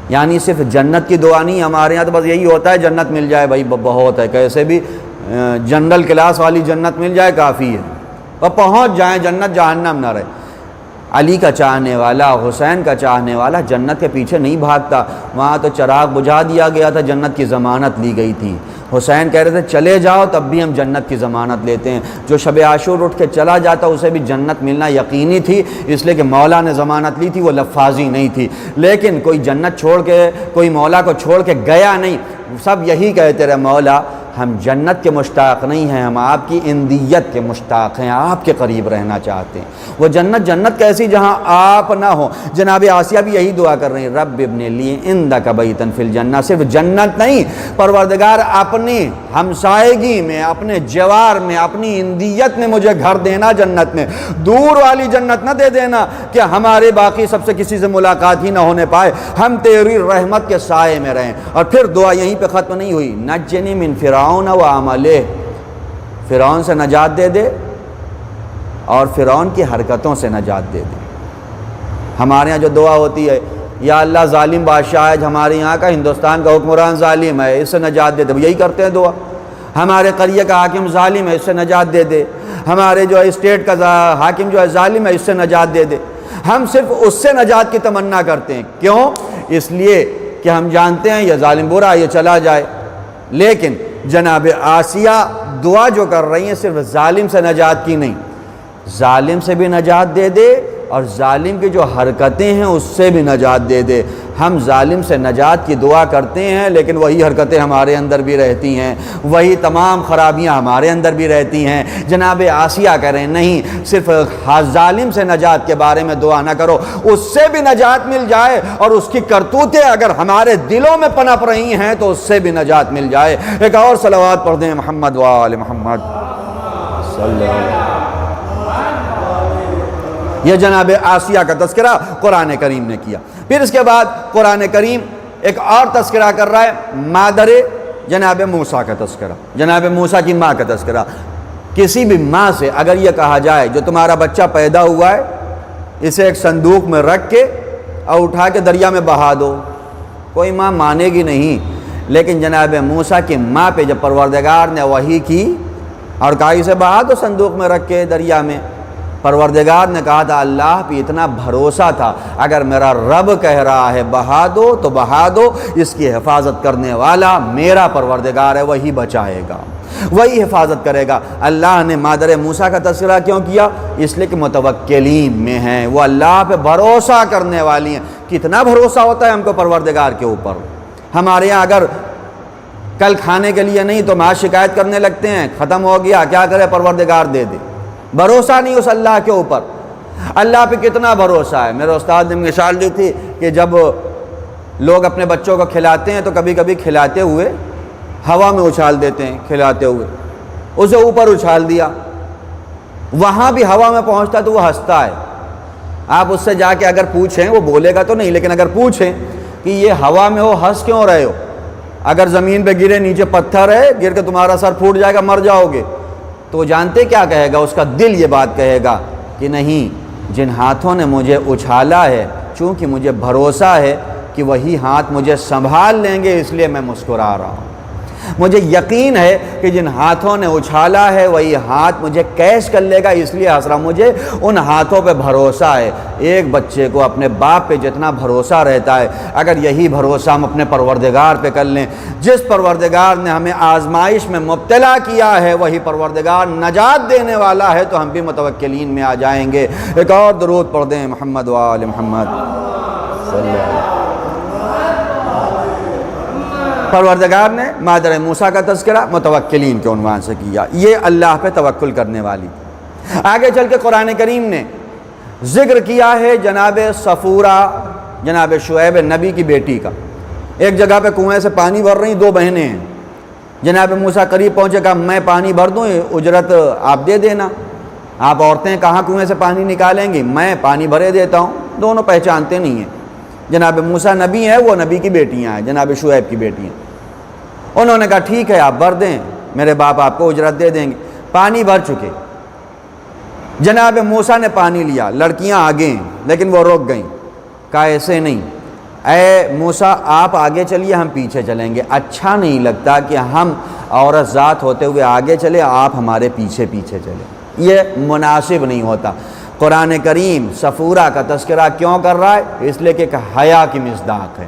Speaker 3: یعنی صرف جنت کی دعا نہیں، ہمارے یہاں تو بس یہی ہوتا ہے جنت مل جائے بھائی بہت ہے، کیسے بھی جنرل کلاس والی جنت مل جائے کافی ہے، اور پہنچ جائیں جنت، جہنم نہ رہے۔ علی کا چاہنے والا، حسین کا چاہنے والا جنت کے پیچھے نہیں بھاگتا، وہاں تو چراغ بجھا دیا گیا تھا، جنت کی ضمانت لی گئی تھی۔ حسین کہہ رہے تھے چلے جاؤ تب بھی ہم جنت کی ضمانت لیتے ہیں۔ جو شب عاشور اٹھ کے چلا جاتا اسے بھی جنت ملنا یقینی تھی، اس لیے کہ مولا نے ضمانت لی تھی، وہ لفاظی نہیں تھی۔ لیکن کوئی جنت چھوڑ کے، کوئی مولا کو چھوڑ کے گیا نہیں، سب یہی کہتے رہے مولا ہم جنت کے مشتاق نہیں ہیں، ہم آپ کی اندیت کے مشتاق ہیں، آپ کے قریب رہنا چاہتے ہیں۔ وہ جنت جنت کیسی جہاں آپ نہ ہو۔ جناب آسیہ بھی یہی دعا کر رہے ہیں، رب ابن لی عندک بیتا فی الجنہ، صرف جنت نہیں، پروردگار اپنی ہمسائیگی میں، اپنے جوار میں، اپنی اندیت میں مجھے گھر دینا جنت میں، دور والی جنت نہ دے دینا کہ ہمارے باقی سب سے کسی سے ملاقات ہی نہ ہونے پائے، ہم تیری رحمت کے سائے میں رہیں۔ اور پھر دعا یہیں پہ ختم نہیں ہوئی، نجنی من فرعون وعملہ، فرعون سے نجات دے دے اور فرعون کی حرکتوں سے نجات دے دے۔ ہمارے ہاں جو دعا ہوتی ہے، یا اللہ ظالم بادشاہ ہے ہمارے یہاں کا، ہندوستان کا حکمران ظالم ہے، اس سے نجات دے دے، یہی کرتے ہیں دعا۔ ہمارے قریے کا حاکم ظالم ہے، اس سے نجات دے دے، ہمارے جو اسٹیٹ کا حاکم جو ہے ظالم ہے، اس سے نجات دے دے۔ ہم صرف اس سے نجات کی تمنا کرتے ہیں، کیوں؟ اس لیے کہ ہم جانتے ہیں یہ ظالم برا، یہ چلا جائے۔ لیکن جناب آسیہ دعا جو کر رہی ہیں صرف ظالم سے نجات کی نہیں، ظالم سے بھی نجات دے دے اور ظالم کی جو حرکتیں ہیں اس سے بھی نجات دے دے۔ ہم ظالم سے نجات کی دعا کرتے ہیں لیکن وہی حرکتیں ہمارے اندر بھی رہتی ہیں، وہی تمام خرابیاں ہمارے اندر بھی رہتی ہیں۔ جناب آسیہ کہہ رہے ہیں نہیں، صرف ظالم سے نجات کے بارے میں دعا نہ کرو، اس سے بھی نجات مل جائے، اور اس کی کرتوتیں اگر ہمارے دلوں میں پنپ رہی ہیں تو اس سے بھی نجات مل جائے۔ ایک اور صلوات پڑھ دیں، محمد وآل محمد صلی اللہ علیہ وسلم۔ یہ جناب آسیہ کا تذکرہ قرآن کریم نے کیا۔ پھر اس کے بعد قرآن کریم ایک اور تذکرہ کر رہا ہے، مادر جناب موسیٰ کا تذکرہ، جناب موسیٰ کی ماں کا تذکرہ۔ کسی بھی ماں سے اگر یہ کہا جائے جو تمہارا بچہ پیدا ہوا ہے اسے ایک صندوق میں رکھ کے اور اٹھا کے دریا میں بہا دو، کوئی ماں مانے گی نہیں۔ لیکن جناب موسیٰ کی ماں پہ جب پروردگار نے وحی کی اور کہا اسے بہا دو صندوق میں رکھ کے دریا میں، پروردگار نے کہا تھا اللہ پہ اتنا بھروسہ تھا، اگر میرا رب کہہ رہا ہے بہا دو تو بہا دو، اس کی حفاظت کرنے والا میرا پروردگار ہے، وہی بچائے گا، وہی حفاظت کرے گا۔ اللہ نے مادر موسیٰ کا تذکرہ کیوں کیا؟ اس لیے کہ متوکلین میں ہیں، وہ اللہ پہ بھروسہ کرنے والی ہیں۔ کتنا بھروسہ ہوتا ہے ہم کو پروردگار کے اوپر؟ ہمارے یہاں اگر کل کھانے کے لیے نہیں تو آج شکایت کرنے لگتے ہیں، ختم ہو گیا، کیا کرے پروردگار دے دے۔ بھروسہ نہیں اس اللہ کے اوپر۔ اللہ پہ کتنا بھروسہ ہے۔ میرے استاد نے مثال دی تھی کہ جب لوگ اپنے بچوں کو کھلاتے ہیں تو کبھی کبھی کھلاتے ہوئے ہوا میں اچھال دیتے ہیں، کھلاتے ہوئے اسے اوپر اچھال دیا، وہاں بھی ہوا میں پہنچتا تو وہ ہنستا ہے۔ آپ اس سے جا کے اگر پوچھیں، وہ بولے گا تو نہیں لیکن اگر پوچھیں کہ یہ ہوا میں ہو ہنس کیوں رہے ہو، اگر زمین پہ گرے نیچے پتھر ہے گر کے تمہارا سر پھوٹ جائے گا، مر جاؤ گے، تو وہ جانتے کیا کہے گا؟ اس کا دل یہ بات کہے گا کہ نہیں، جن ہاتھوں نے مجھے اچھالا ہے چونکہ مجھے بھروسہ ہے کہ وہی ہاتھ مجھے سنبھال لیں گے، اس لیے میں مسکرا رہا ہوں۔ مجھے یقین ہے کہ جن ہاتھوں نے اچھالا ہے وہی ہاتھ مجھے کیش کر لے گا، اس لیے ہنس رہا ہوں۔ مجھے ان ہاتھوں پہ بھروسہ ہے۔ ایک بچے کو اپنے باپ پہ جتنا بھروسہ رہتا ہے، اگر یہی بھروسہ ہم اپنے پروردگار پہ کر لیں، جس پروردگار نے ہمیں آزمائش میں مبتلا کیا ہے وہی پروردگار نجات دینے والا ہے، تو ہم بھی متوکلین میں آ جائیں گے۔ ایک اور درود پڑھ دیں، محمد و آل محمد صلی اللہ علیہ وسلم۔ پروردگار نے مادر موسیٰ کا تذکرہ متوکلین کے عنوان سے کیا، یہ اللہ پہ توکل کرنے والی۔ آگے چل کے قرآن کریم نے ذکر کیا ہے جناب صفورہ، جناب شعیب نبی کی بیٹی کا۔ ایک جگہ پہ کنویں سے پانی بھر رہی، دو بہنیں ہیں۔ جناب موسیٰ قریب پہنچے، کہا میں پانی بھر دوں، اجرت آپ دے دینا۔ آپ عورتیں کہاں کنویں سے پانی نکالیں گی، میں پانی بھرے دیتا ہوں۔ دونوں پہچانتے نہیں ہیں۔ جناب موسیٰ نبی ہے، وہ نبی کی بیٹیاں ہیں، جناب شعیب کی بیٹیاں۔ انہوں نے کہا ٹھیک ہے آپ بھر دیں، میرے باپ آپ کو اجرت دے دیں گے۔ پانی بھر چکے، جناب موسیٰ نے پانی لیا، لڑکیاں آگے ہیں لیکن وہ رک گئیں۔ کہا ایسے نہیں، اے موسیٰ آپ آگے چلیے، ہم پیچھے چلیں گے۔ اچھا نہیں لگتا کہ ہم عورت ذات ہوتے ہوئے آگے چلے، آپ ہمارے پیچھے پیچھے چلیں، یہ مناسب نہیں ہوتا۔ قرآن کریم صفورہ کا تذکرہ کیوں کر رہا ہے؟ اس لیے کہ ایک حیا کی مصداق ہے،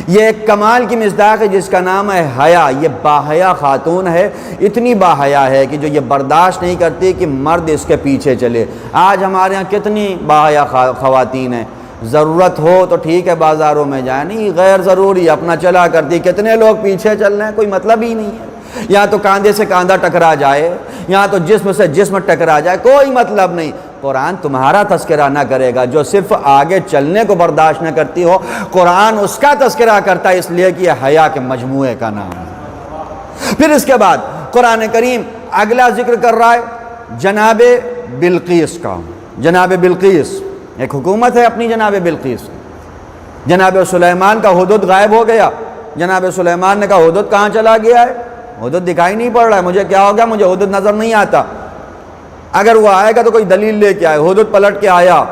Speaker 3: یہ ایک کمال کی مصداق ہے جس کا نام ہے حیا۔ یہ باحیا خاتون ہے، اتنی باحیا ہے کہ جو یہ برداشت نہیں کرتی کہ مرد اس کے پیچھے چلے۔ آج ہمارے ہاں کتنی باحیا خواتین ہیں، ضرورت ہو تو ٹھیک ہے بازاروں میں جائیں، نہیں غیر ضروری اپنا چلا کرتی۔ کتنے لوگ پیچھے چل رہے ہیں، کوئی مطلب ہی نہیں ہے۔ یا تو کاندھے سے کاندھا ٹکرا جائے، یا تو جسم سے جسم ٹکرا جائے، کوئی مطلب نہیں۔ قرآن تمہارا تذکرہ نہ کرے گا جو صرف آگے چلنے کو برداشت نہ کرتی ہو، قرآن اس کا تذکرہ کرتا ہے، اس لیے کہ یہ حیا کے مجموعے کا نام ہے۔ پھر اس کے بعد قرآن کریم اگلا ذکر کر رہا ہے جناب بلقیس کا۔ جناب بلقیس ایک حکومت ہے اپنی، جناب بلقیس۔ جناب سلیمان کا ہدہد غائب ہو گیا۔ جناب سلیمان نے کہا ہدہد کہاں چلا گیا ہے؟ ہدہد دکھائی نہیں پڑ رہا ہے، مجھے کیا ہو گیا، مجھے ہدہد نظر نہیں آتا۔ اگر وہ آئے گا تو کوئی دلیل لے کے آئے۔ ہدہد پلٹ کے آیا،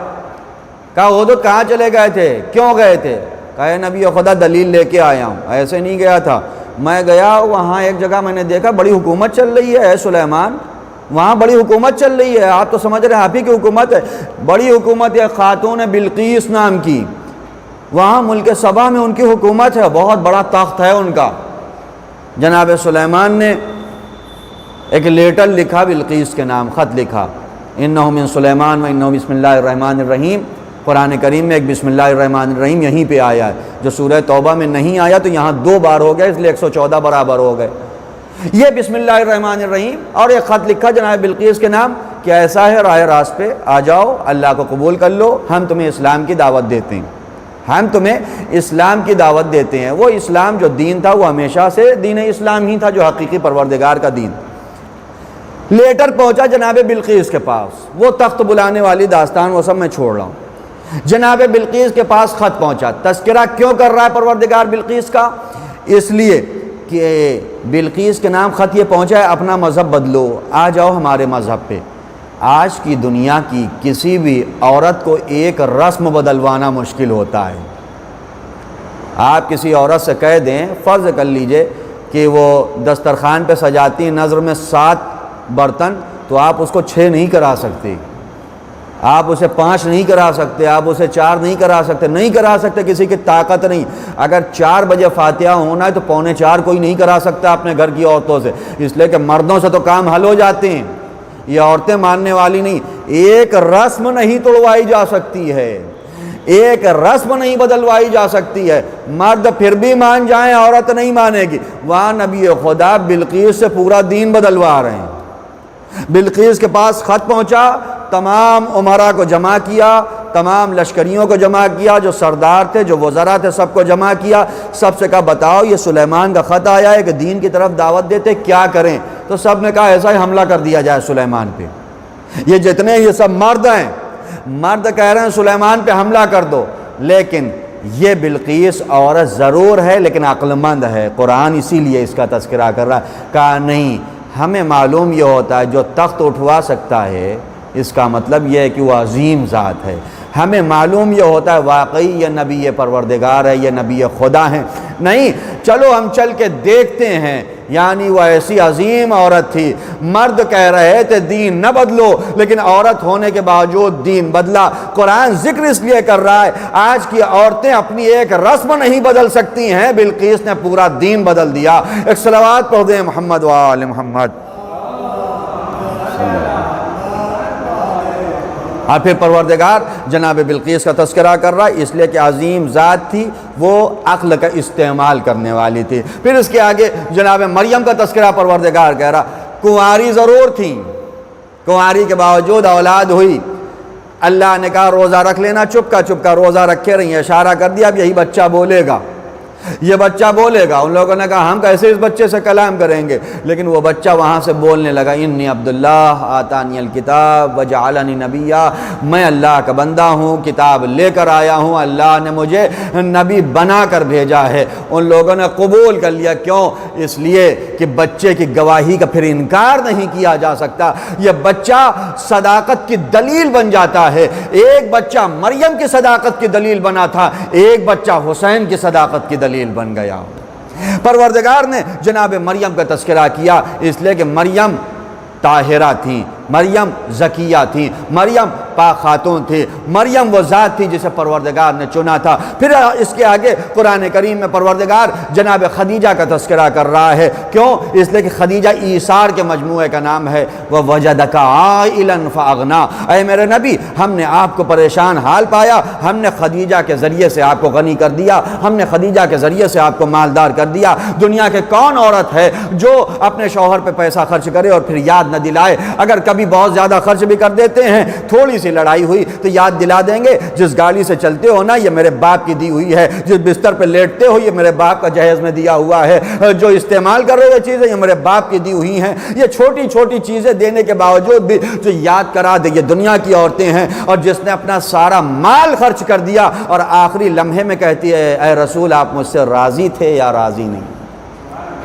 Speaker 3: کہا ہدہد کہاں چلے گئے تھے، کیوں گئے تھے؟ کہا نبی خدا دلیل لے کے آیا ہوں، ایسے نہیں گیا تھا، میں گیا وہاں ایک جگہ میں نے دیکھا بڑی حکومت چل رہی ہے، اے سلیمان وہاں بڑی حکومت چل رہی ہے، آپ تو سمجھ رہے ہیں آپ ہی کی حکومت ہے، بڑی حکومت ہے، خاتون بلقیس نام کی، وہاں ملک سبا میں ان کی حکومت ہے، بہت بڑا تخت ہے ان کا۔ جناب سلیمان نے ایک لیٹر لکھا بلقیس کے نام، خط لکھا، انہ من سلیمان و انہ بسم اللہ الرحمن الرحیم۔ قرآن کریم میں ایک بسم اللہ الرحمن الرحیم یہیں پہ آیا ہے، جو سورہ توبہ میں نہیں آیا تو یہاں 2 بار ہو گیا، اس لیے 114 برابر ہو گئے۔ یہ بسم اللہ الرحمن الرحیم اور ایک خط لکھا جناب بلقیس کے نام کہ ایسا ہے راہ راست پہ آ جاؤ، اللہ کو قبول کر لو، ہم تمہیں اسلام کی دعوت دیتے ہیں، ہم تمہیں اسلام کی دعوت دیتے ہیں۔ وہ اسلام جو دین تھا وہ ہمیشہ سے دین اسلام ہی تھا، جو حقیقی پروردگار کا دین۔ لیٹر پہنچا جناب بلقیس کے پاس، وہ تخت بلانے والی داستان وہ سب میں چھوڑ رہا ہوں۔ جناب بلقیس کے پاس خط پہنچا، تذکرہ کیوں کر رہا ہے پروردگار بلقیس کا؟ اس لیے کہ بلقیس کے نام خط یہ پہنچا ہے اپنا مذہب بدلو، آ جاؤ ہمارے مذہب پہ۔ آج کی دنیا کی کسی بھی عورت کو ایک رسم بدلوانا مشکل ہوتا ہے۔ آپ کسی عورت سے کہہ دیں، فرض کر لیجئے کہ وہ دسترخوان پہ سجاتی ہیں نظر میں 7 برتن، تو آپ اس کو 6 نہیں کرا سکتے، آپ اسے 5 نہیں کرا سکتے، آپ اسے 4 نہیں کرا سکتے، نہیں کرا سکتے، کسی کی طاقت نہیں۔ اگر 4 بجے فاتحہ ہونا ہے تو 3:45 کوئی نہیں کرا سکتا اپنے گھر کی عورتوں سے، اس لیے کہ مردوں سے تو کام حل ہو جاتے ہیں، یہ عورتیں ماننے والی نہیں۔ ایک رسم نہیں توڑوائی جا سکتی ہے، ایک رسم نہیں بدلوائی جا سکتی ہے، مرد پھر بھی مان جائیں عورت نہیں مانے گی۔ وہاں نبی خدا بلقیس سے پورا دین بدلوا رہے ہیں۔ بلقیس کے پاس خط پہنچا، تمام امراء کو جمع کیا، تمام لشکریوں کو جمع کیا، جو سردار تھے جو وزراء تھے سب کو جمع کیا، سب سے کہا بتاؤ یہ سلیمان کا خط آیا ہے کہ دین کی طرف دعوت دیتے، کیا کریں؟ تو سب نے کہا ایسا ہی حملہ کر دیا جائے سلیمان پہ۔ یہ جتنے یہ سب مرد ہیں، مرد کہہ رہے ہیں سلیمان پہ حملہ کر دو، لیکن یہ بلقیس عورت ضرور ہے لیکن عقل مند ہے، قرآن اسی لیے اس کا تذکرہ کر رہا ہے۔ کہا نہیں، ہمیں معلوم یہ ہوتا ہے جو تخت اٹھوا سکتا ہے اس کا مطلب یہ ہے کہ وہ عظیم ذات ہے، ہمیں معلوم یہ ہوتا ہے واقعی یہ نبی پروردگار ہے، یہ نبی خدا ہیں، نہیں چلو ہم چل کے دیکھتے ہیں۔ یعنی وہ ایسی عظیم عورت تھی، مرد کہہ رہے تھے دین نہ بدلو، لیکن عورت ہونے کے باوجود دین بدلا۔ قرآن ذکر اس لیے کر رہا ہے آج کی عورتیں اپنی ایک رسم نہیں بدل سکتی ہیں، بلقیس نے پورا دین بدل دیا۔ ایک صلوات پڑھ دیں محمد و آل محمد۔ اور پھر پروردگار جناب بلقیس کا تذکرہ کر رہا ہے، اس لیے کہ عظیم ذات تھی، وہ عقل کا استعمال کرنے والی تھی۔ پھر اس کے آگے جناب مریم کا تذکرہ پروردگار کہہ رہا، کنواری ضرور تھیں، کنواری کے باوجود اولاد ہوئی۔ اللہ نے کہا روزہ رکھ لینا، چپ کا روزہ رکھے رہی، اشارہ کر دیا اب یہی بچہ بولے گا، یہ بچہ بولے گا۔ ان لوگوں نے کہا ہم کیسے اس بچے سے کلام کریں گے، لیکن وہ بچہ وہاں سے بولنے لگا، انی عبداللہ آتانی الکتاب وجعلنی نبیا، میں اللہ کا بندہ ہوں، کتاب لے کر آیا ہوں، اللہ نے مجھے نبی بنا کر بھیجا ہے۔ ان لوگوں نے قبول کر لیا، کیوں؟ اس لیے کہ بچے کی گواہی کا پھر انکار نہیں کیا جا سکتا، یہ بچہ صداقت کی دلیل بن جاتا ہے۔ ایک بچہ مریم کی صداقت کی دلیل بنا تھا، ایک بچہ حسین کی صداقت کی دلیل بن گیا۔ پروردگار نے جناب مریم کا تذکرہ کیا اس لیے کہ مریم طاہرہ تھیں، مریم زکیہ تھیں، مریم پاک خاتون تھی، مریم وہ ذات تھی جسے پروردگار نے چنا تھا۔ پھر اس کے آگے قرآن کریم میں پروردگار جناب خدیجہ کا تذکرہ کر رہا ہے، کیوں؟ اس لیے کہ خدیجہ ایثار کے مجموعے کا نام ہے۔ وَوَجَدَكَ عَائِلًا فَأَغْنَا، اے میرے نبی ہم نے آپ کو پریشان حال پایا، ہم نے خدیجہ کے ذریعے سے آپ کو غنی کر دیا، ہم نے خدیجہ کے ذریعے سے آپ کو مالدار کر دیا۔ دنیا کے کون عورت ہے جو اپنے شوہر پہ پیسہ خرچ کرے اور پھر یاد نہ دلائے؟ اگر کبھی بہت زیادہ خرچ بھی کر دیتے ہیں، تھوڑی سی لڑائی ہوئی تو یاد دلا دیں گے جس گاڑی سے چلتے ہو نا یہ میرے باپ کی دی ہوئی ہے، جس بستر پہ لیٹتے ہو یہ میرے باپ کا جہیز میں دیا ہوا ہے، جو استعمال کر رہے ہو چیزیں یہ میرے باپ کی دی ہوئی ہیں۔ یہ چھوٹی چھوٹی چیزیں دینے کے باوجود بھی جو یاد کرا دے یہ دنیا کی عورتیں ہیں۔ اور جس نے اپنا سارا مال خرچ کر دیا اور آخری لمحے میں کہتی ہے اے رسول آپ مجھ سے راضی تھے یا راضی نہیں؟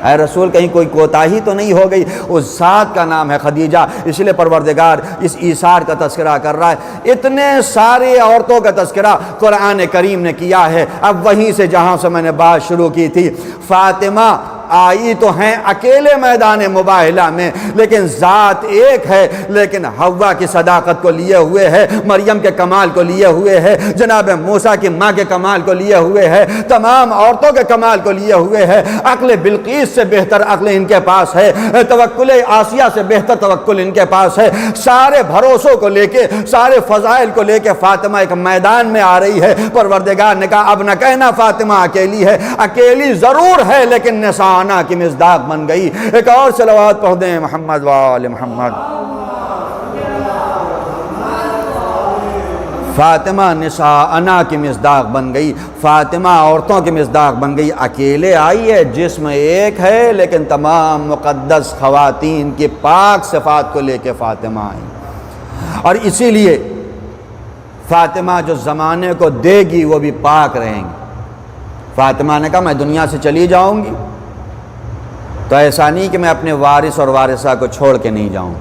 Speaker 3: اے رسول کہیں کوئی کوتاہی تو نہیں ہو گئی؟ اس ذات کا نام ہے خدیجہ۔ اس لیے پروردگار اس ایثار کا تذکرہ کر رہا ہے۔ اتنے سارے عورتوں کا تذکرہ قرآن کریم نے کیا ہے۔ اب وہیں سے جہاں سے میں نے بات شروع کی تھی، فاطمہ آئی تو ہیں اکیلے میدان مباہلہ میں، لیکن ذات ایک ہے، لیکن حوا کی صداقت کو لیے ہوئے ہے، مریم کے کمال کو لیے ہوئے ہے، جناب موسیٰ کی ماں کے کمال کو لیے ہوئے ہے، تمام عورتوں کے کمال کو لیے ہوئے ہے۔ عقل بلقیس سے بہتر عقل ان کے پاس ہے، توکل آسیہ سے بہتر توکل ان کے پاس ہے۔ سارے بھروسوں کو لے کے، سارے فضائل کو لے کے فاطمہ ایک میدان میں آ رہی ہے۔ پروردگار نے کہا اب نہ کہنا فاطمہ اکیلی ہے، اکیلی ضرور ہے لیکن نساء کی مصداق بن گئی۔ ایک اور صلوات پڑھ دیں محمد و آل محمد۔ فاطمہ نساءنا کی مصداق بن گئی، فاطمہ عورتوں کی مصداق بن گئی۔ اکیلے آئی ہے، جسم ایک ہے لیکن تمام مقدس خواتین کی پاک صفات کو لے کے فاطمہ آئی، اور اسی لیے فاطمہ جو زمانے کو دے گی وہ بھی پاک رہیں گی۔ فاطمہ نے کہا میں دنیا سے چلی جاؤں گی تو ایسا نہیں کہ میں اپنے وارث اور وارثہ کو چھوڑ کے نہیں جاؤں۔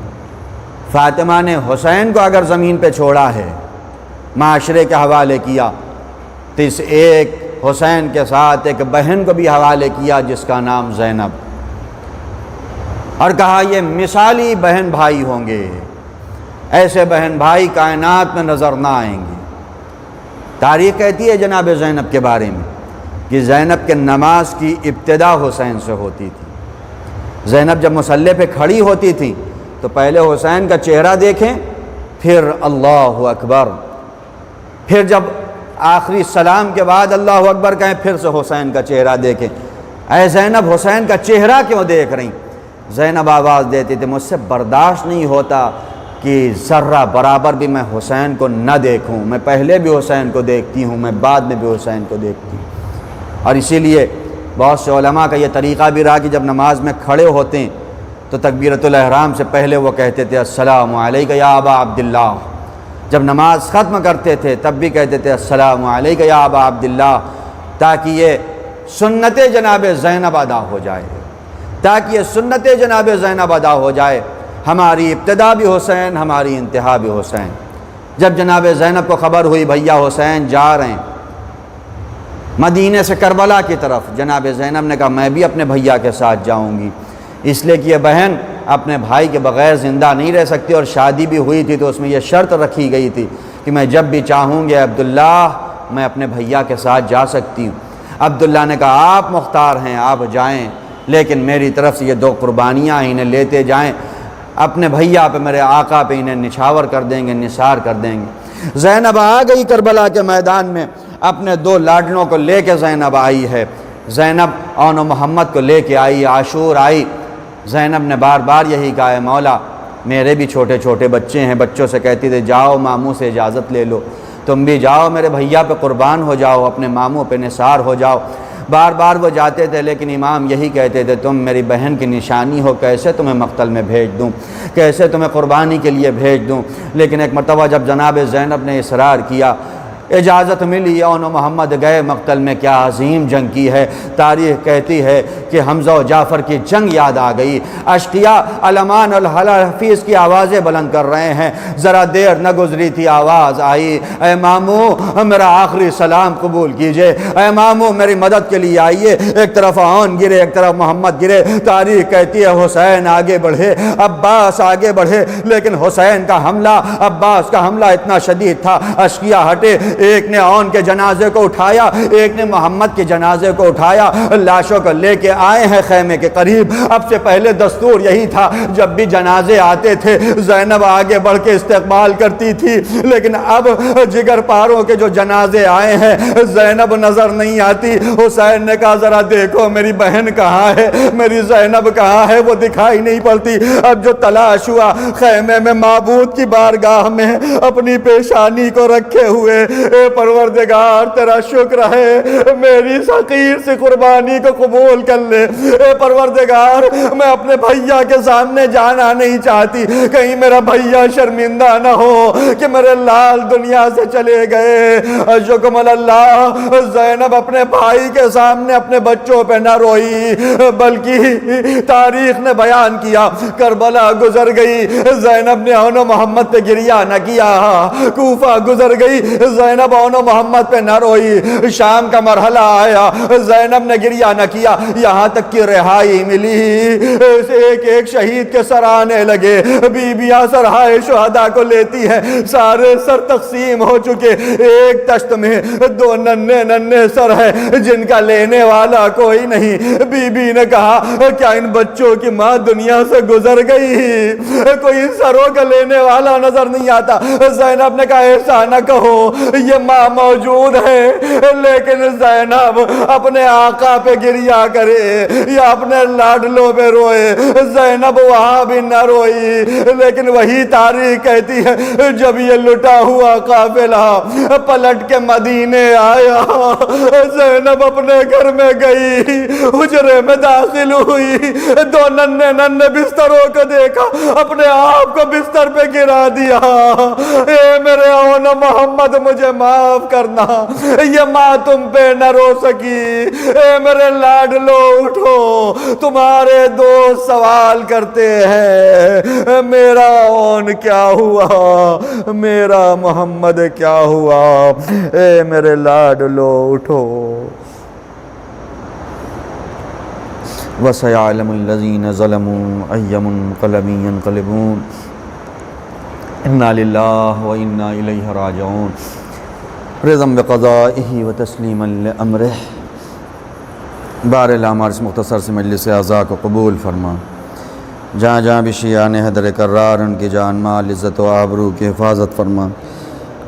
Speaker 3: فاطمہ نے حسین کو اگر زمین پہ چھوڑا ہے، معاشرے کے حوالے کیا، تو اس ایک حسین کے ساتھ ایک بہن کو بھی حوالے کیا جس کا نام زینب، اور کہا یہ مثالی بہن بھائی ہوں گے، ایسے بہن بھائی کائنات میں نظر نہ آئیں گے۔ تاریخ کہتی ہے جناب زینب کے بارے میں کہ زینب کے نماز کی ابتدا حسین سے ہوتی تھی۔ زینب جب مصلی پہ کھڑی ہوتی تھی تو پہلے حسین کا چہرہ دیکھیں، پھر اللہ اکبر، پھر جب آخری سلام کے بعد اللہ اکبر کہیں پھر سے حسین کا چہرہ دیکھیں۔ اے زینب حسین کا چہرہ کیوں دیکھ رہی؟ زینب آواز دیتی تھی مجھ سے برداشت نہیں ہوتا کہ ذرہ برابر بھی میں حسین کو نہ دیکھوں، میں پہلے بھی حسین کو دیکھتی ہوں، میں بعد میں بھی حسین کو دیکھتی ہوں۔ اور اسی لیے بہت سے علماء کا یہ طریقہ بھی رہا کہ جب نماز میں کھڑے ہوتے ہیں تو تکبیرۃ الاحرام سے پہلے وہ کہتے تھے السلام علیک یا ابا عبداللہ۔ جب نماز ختم کرتے تھے تب بھی کہتے تھے السلام علیک یا ابا عبداللہ، تاکہ یہ سنت جناب زینب ادا ہو جائے، تاکہ یہ سنت جناب زینب ادا ہو جائے، ہماری ابتدا بھی حسین، ہماری انتہا بھی حسین۔ جب جناب زینب کو خبر ہوئی بھیا حسین جا رہے ہیں مدینے سے کربلا کی طرف، جناب زینب نے کہا میں بھی اپنے بھیا کے ساتھ جاؤں گی، اس لیے کہ یہ بہن اپنے بھائی کے بغیر زندہ نہیں رہ سکتی، اور شادی بھی ہوئی تھی تو اس میں یہ شرط رکھی گئی تھی کہ میں جب بھی چاہوں گی عبداللہ میں اپنے بھیا کے ساتھ جا سکتی ہوں۔ عبداللہ نے کہا آپ مختار ہیں، آپ جائیں، لیکن میری طرف سے یہ 2 قربانیاں انہیں لیتے جائیں، اپنے بھیا پہ میرے آقا پہ انہیں نچھاور کر دیں گے، نثار کر دیں گے۔ زینب آ گئی کربلا کے میدان میں، اپنے 2 لاڈلوں کو لے کے زینب آئی ہے۔ زینب اون و محمد کو لے کے آئی، عاشور آئی۔ زینب نے بار بار یہی کہا ہے مولا میرے بھی چھوٹے چھوٹے بچے ہیں، بچوں سے کہتی تھی جاؤ ماموں سے اجازت لے لو، تم بھی جاؤ میرے بھیا پہ قربان ہو جاؤ، اپنے ماموں پہ نثار ہو جاؤ۔ بار بار وہ جاتے تھے، لیکن امام یہی کہتے تھے تم میری بہن کی نشانی ہو، کیسے تمہیں مقتل میں بھیج دوں، کیسے تمہیں قربانی کے لیے بھیج دوں۔ لیکن ایک مرتبہ جب جناب زینب نے اصرار کیا، اجازت ملی، اون و محمد گئے مقتل میں۔ کیا عظیم جنگ کی ہے، تاریخ کہتی ہے کہ حمزہ و جعفر کی جنگ یاد آ گئی۔ اشقیاء علمان الحفیظ کی آوازیں بلند کر رہے ہیں، ذرا دیر نہ گزری تھی آواز آئی، اے ماموں میرا آخری سلام قبول کیجئے، اے ماموں میری مدد کے لیے آئیے۔ ایک طرف اون گرے، ایک طرف محمد گرے۔ تاریخ کہتی ہے حسین آگے بڑھے، عباس آگے بڑھے، لیکن حسین کا حملہ، عباس کا حملہ اتنا شدید تھا، اشقیاء ہٹے، ایک نے اون کے جنازے کو اٹھایا، ایک نے محمد کے جنازے کو اٹھایا، لاشوں کو لے کے آئے ہیں خیمے کے قریب۔ اب سے پہلے دستور یہی تھا، جب بھی جنازے آتے تھے زینب آگے بڑھ کے استقبال کرتی تھی، لیکن اب جگر پاروں کے جو جنازے آئے ہیں زینب نظر نہیں آتی۔ حسین نے کہا ذرا دیکھو میری بہن کہاں ہے، میری زینب کہاں ہے، وہ دکھائی نہیں پڑتی۔ اب جو تلاش ہوا خیمے میں معبود کی بارگاہ میں اپنی پیشانی کو رکھے ہوئے، اے پروردگار تیرا شکر ہے، میری حقیر سے قربانی کو قبول کر لے۔ اے پروردگار میں اپنے بھیا کے سامنے جانا نہیں چاہتی، کہیں میرا بھیا شرمندہ نہ ہو کہ میرے لال دنیا سے چلے گئے۔ شکم اللہ، زینب اپنے بھائی کے سامنے اپنے بچوں پہ نہ روئی، بلکہ تاریخ نے بیان کیا کربلا گزر گئی، زینب نے اون و محمد پہ گریہ نہ کیا، کوفہ گزر گئی، زینب اون و محمد پہ نہ روئی، شام کا مرحلہ آیا، زینب نے گریہ نہ کیا، یہاں تک کہ رہائی ملی، ایک ایک شہید کے سر آنے لگے، بیویاں سرہائے شہداء کو لیتی ہیں، سارے سر تقسیم ہو چکے، ایک تشت میں 2 ننھے ننھے سر ہیں جن کا لینے والا کوئی نہیں۔ بی بی نے کہا کیا ان بچوں کی ماں دنیا سے گزر گئی، کوئی ان سروں کا لینے والا نظر نہیں آتا۔ زینب نے کہا ایسا نہ کہو، یہ ماں موجود ہے، لیکن زینب اپنے آقا پہ گریہ کرے یا اپنے لاڈلوں پہ روئے، زینب وہاں بھی نہ روئی۔ لیکن وہی تاریخ کہتی ہے جب یہ لٹا ہوا قافلہ پلٹ کے مدینے آیا، زینب اپنے گھر میں گئی، حجرے میں داخل ہوئی، 2 ننھے ننھے بستروں کو دیکھا، اپنے آپ کو بستر پہ گرا دیا، اے میرے اون محمد مجھے معاف کرنا، یہ ماں تم پہ نہ رو سکی، اے میرے لاڈلو اٹھو، تمہارے دوست سوال کرتے ہیں میرا اون کیا ہوا، میرا محمد کیا ہوا، اے میرے لاڈلو اٹھو۔ وَسَيَعْلَمُ الَّذِينَ ظَلَمُوا أَيَّ مُنقَلَبٍ يَنقَلِبُونَ اِنَّا لِلَّهِ وَإِنَّا إِلَيْهِ رَاجِعُونَ رضا بقضائه وتسلیما لأمره۔ بہرحال ہمارے اس مختصر سے مجلس اعزاء کو قبول فرما، جہاں جہاں بھی شیعان حیدر کرار ان کی جان مال عزت و آبرو کی حفاظت فرما،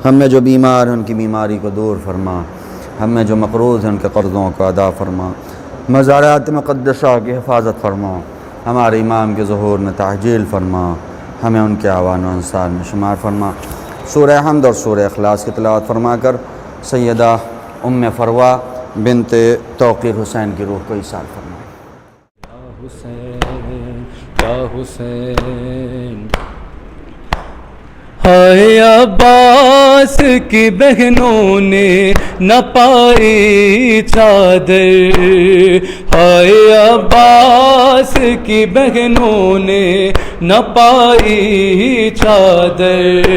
Speaker 3: ہم میں جو بیمار ہیں ان کی بیماری کو دور فرما، ہم میں جو مقروض ہیں ان کے قرضوں کو ادا فرما، مزارات مقدسہ کی حفاظت فرما، ہمارے امام کے ظہور میں تعجیل فرما، ہمیں ان کے اعوان و انصار میں شمار فرما۔ سورہ حمد اور سورہ اخلاص کی تلاوت فرما کر سیدہ ام فروہ بنت توقیر حسین کی روح کو ایصال فرما۔
Speaker 2: یا حسین یا حسین ہائے عباس کی بہنوں نے نہ پائی چادر، ہائے عباس کی بہنوں نے نہ پائی چادر،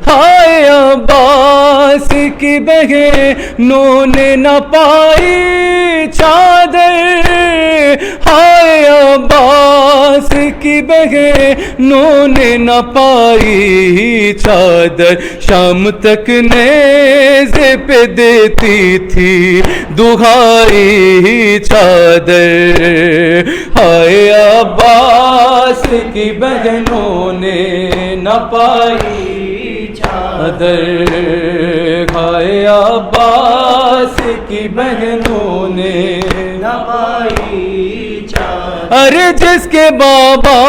Speaker 2: ہائے عباس کی بہنوں نے نہ پائی چادر، ہائے عباس کی بہنوں نے نہ پائی چادر، شام تک نیزے پہ دیتی تھی دہائی چادر، ہائے عباس کی بہنوں نے نہ پائی چادر، ہائے عباس کی بہنوں نے نہ پائی چادر، ارے جس کے بابا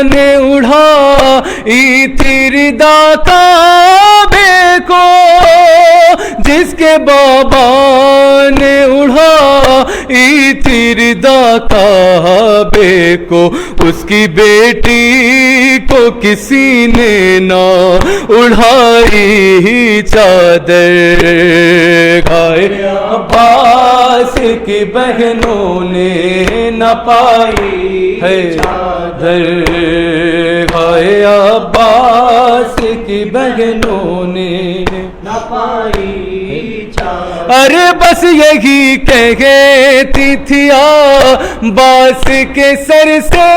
Speaker 2: نے اڑھائی تھی ردا کعبے کو، جس کے بابا نے اڑھائی تھی ردا کعبے کو، اس کی بیٹی کو کسی نے نہ اڑھائی چادر، ہائے عباس کی بہنوں نے نہ پائی ہے چادر، ہائے عباس کی بہنوں نے نہ پائی چادر، ارے بس یہی کہتی تھی عباس کے سر سے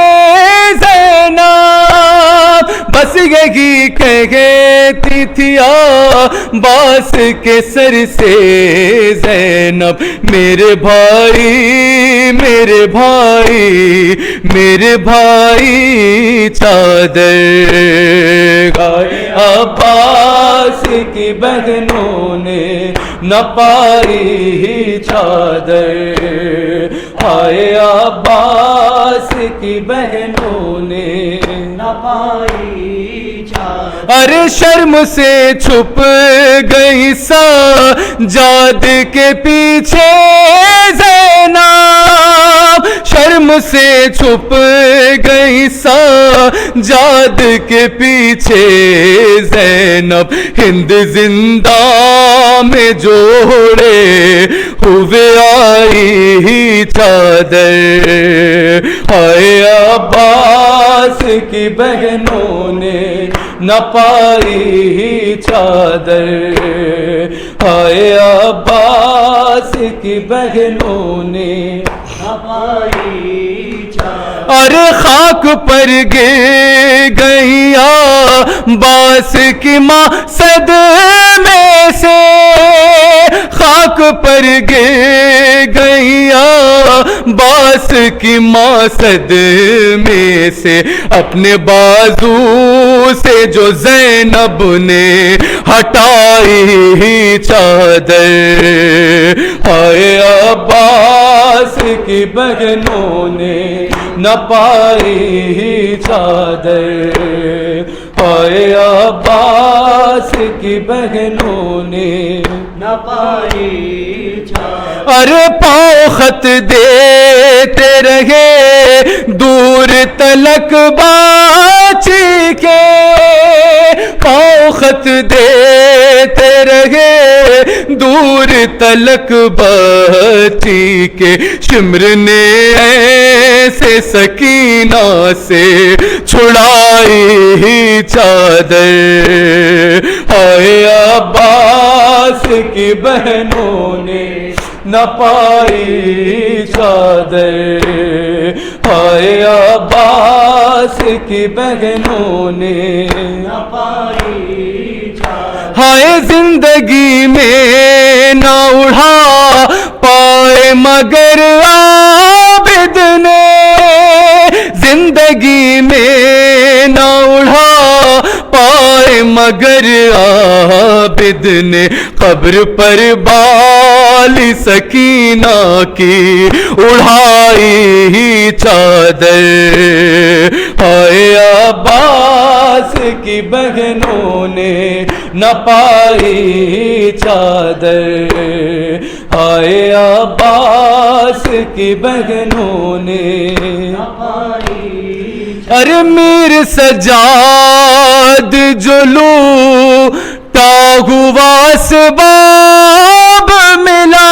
Speaker 2: زینب، بس یہی کہتی تھی عباس کے سر سے زینب، میرے بھائی میرے بھائی میرے بھائی چادر، ہائے عباس کی بہنوں نے نہ پائی چادر، ہائے عباس کی بہنوں نے نہ پائی چادر، ارے شرم سے چھپ گئی سجاد کے پیچھے زینب، شرم سے چھپ گئی سجاد کے پیچھے زینب، ہند زندہ میں جوڑے ہوئے آئی چادر، ہائے عباس کی بہنوں نے نہ پائی چادر، ہائے عباس کی بہنوں نے نہ پائی چادر، ارے خاک پر گر گئی عباس کی ماں صدمے سے، خاک پر گر گئی عباس کی ماں صدمے سے، اپنے بازو سے جو زینب نے ہٹائی چادر، ہائے عباس کی بہنوں نے نہ پائی چادر، ہائے عباس کی بہنوں نے نہ پائی چادر، ارے پاؤں خط دیتے رہے دور تلک باچی کے، پاؤں خط دیتے رہے دور تلک باچی کے، شمر نے ایسے سکینہ سے چھڑائی چادر، ہائے عباس کی بہنوں نے نہ پائی چادر، ہائے عباس کی بہنوں نے نہ پائی چادر، ہائے زندگی میں نہ اڑھا پائے مگر عابد نے، زندگی میں نہ اڑھا پائے مگر عابد نے، قبر پر بال سکینہ کی اڑھائی چادر، ہائے عباس کی بہنوں نے نہ پائی چادر، ہائے عباس کی بہنوں نے نہ پائی ارے میر سجاد جو لوٹا ہوا اسباب ملا،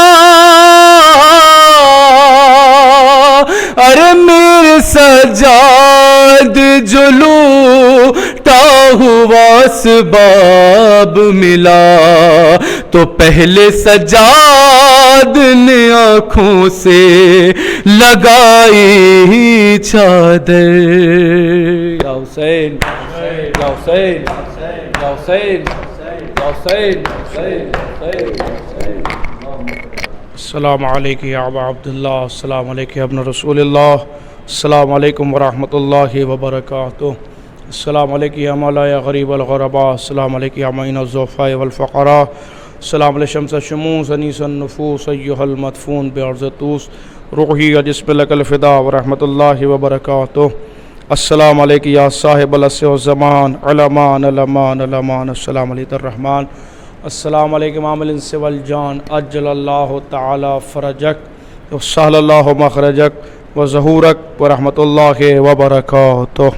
Speaker 2: ارے میر سجاد جو لوٹا ہوا اسباب ملا، تو پہلے سجاد نے آنکھوں سے لگائی چادر. یا حسین یا حسین یا حسین یا حسین.
Speaker 4: السلام علیکم یا ابا عبداللہ، السلام علیکم ابن رسول اللہ، السلام علیکم ورحمۃ اللہ وبرکاتہ. السلام علیکم یا مولا یا غریب الغرباء، السلام علیکم یا معین الضعفاء والفقراء، السلام علیہ شمس الشموس انیس النفوس ایہا المدفون بعرض طوس، روحی و جسم لک الفدا ورحمۃ اللہ وبرکاتہ. السلام علیکم یا صاحب العصر والزمان، علمان علمان علمان، السلام علیکم الرحمن. السلام علیکم عامل الانس والجان، اجل اللہ تعالی فرجک وسہل اللہ مخرجک وظہورک ورحمۃ اللہ وبرکاتہ.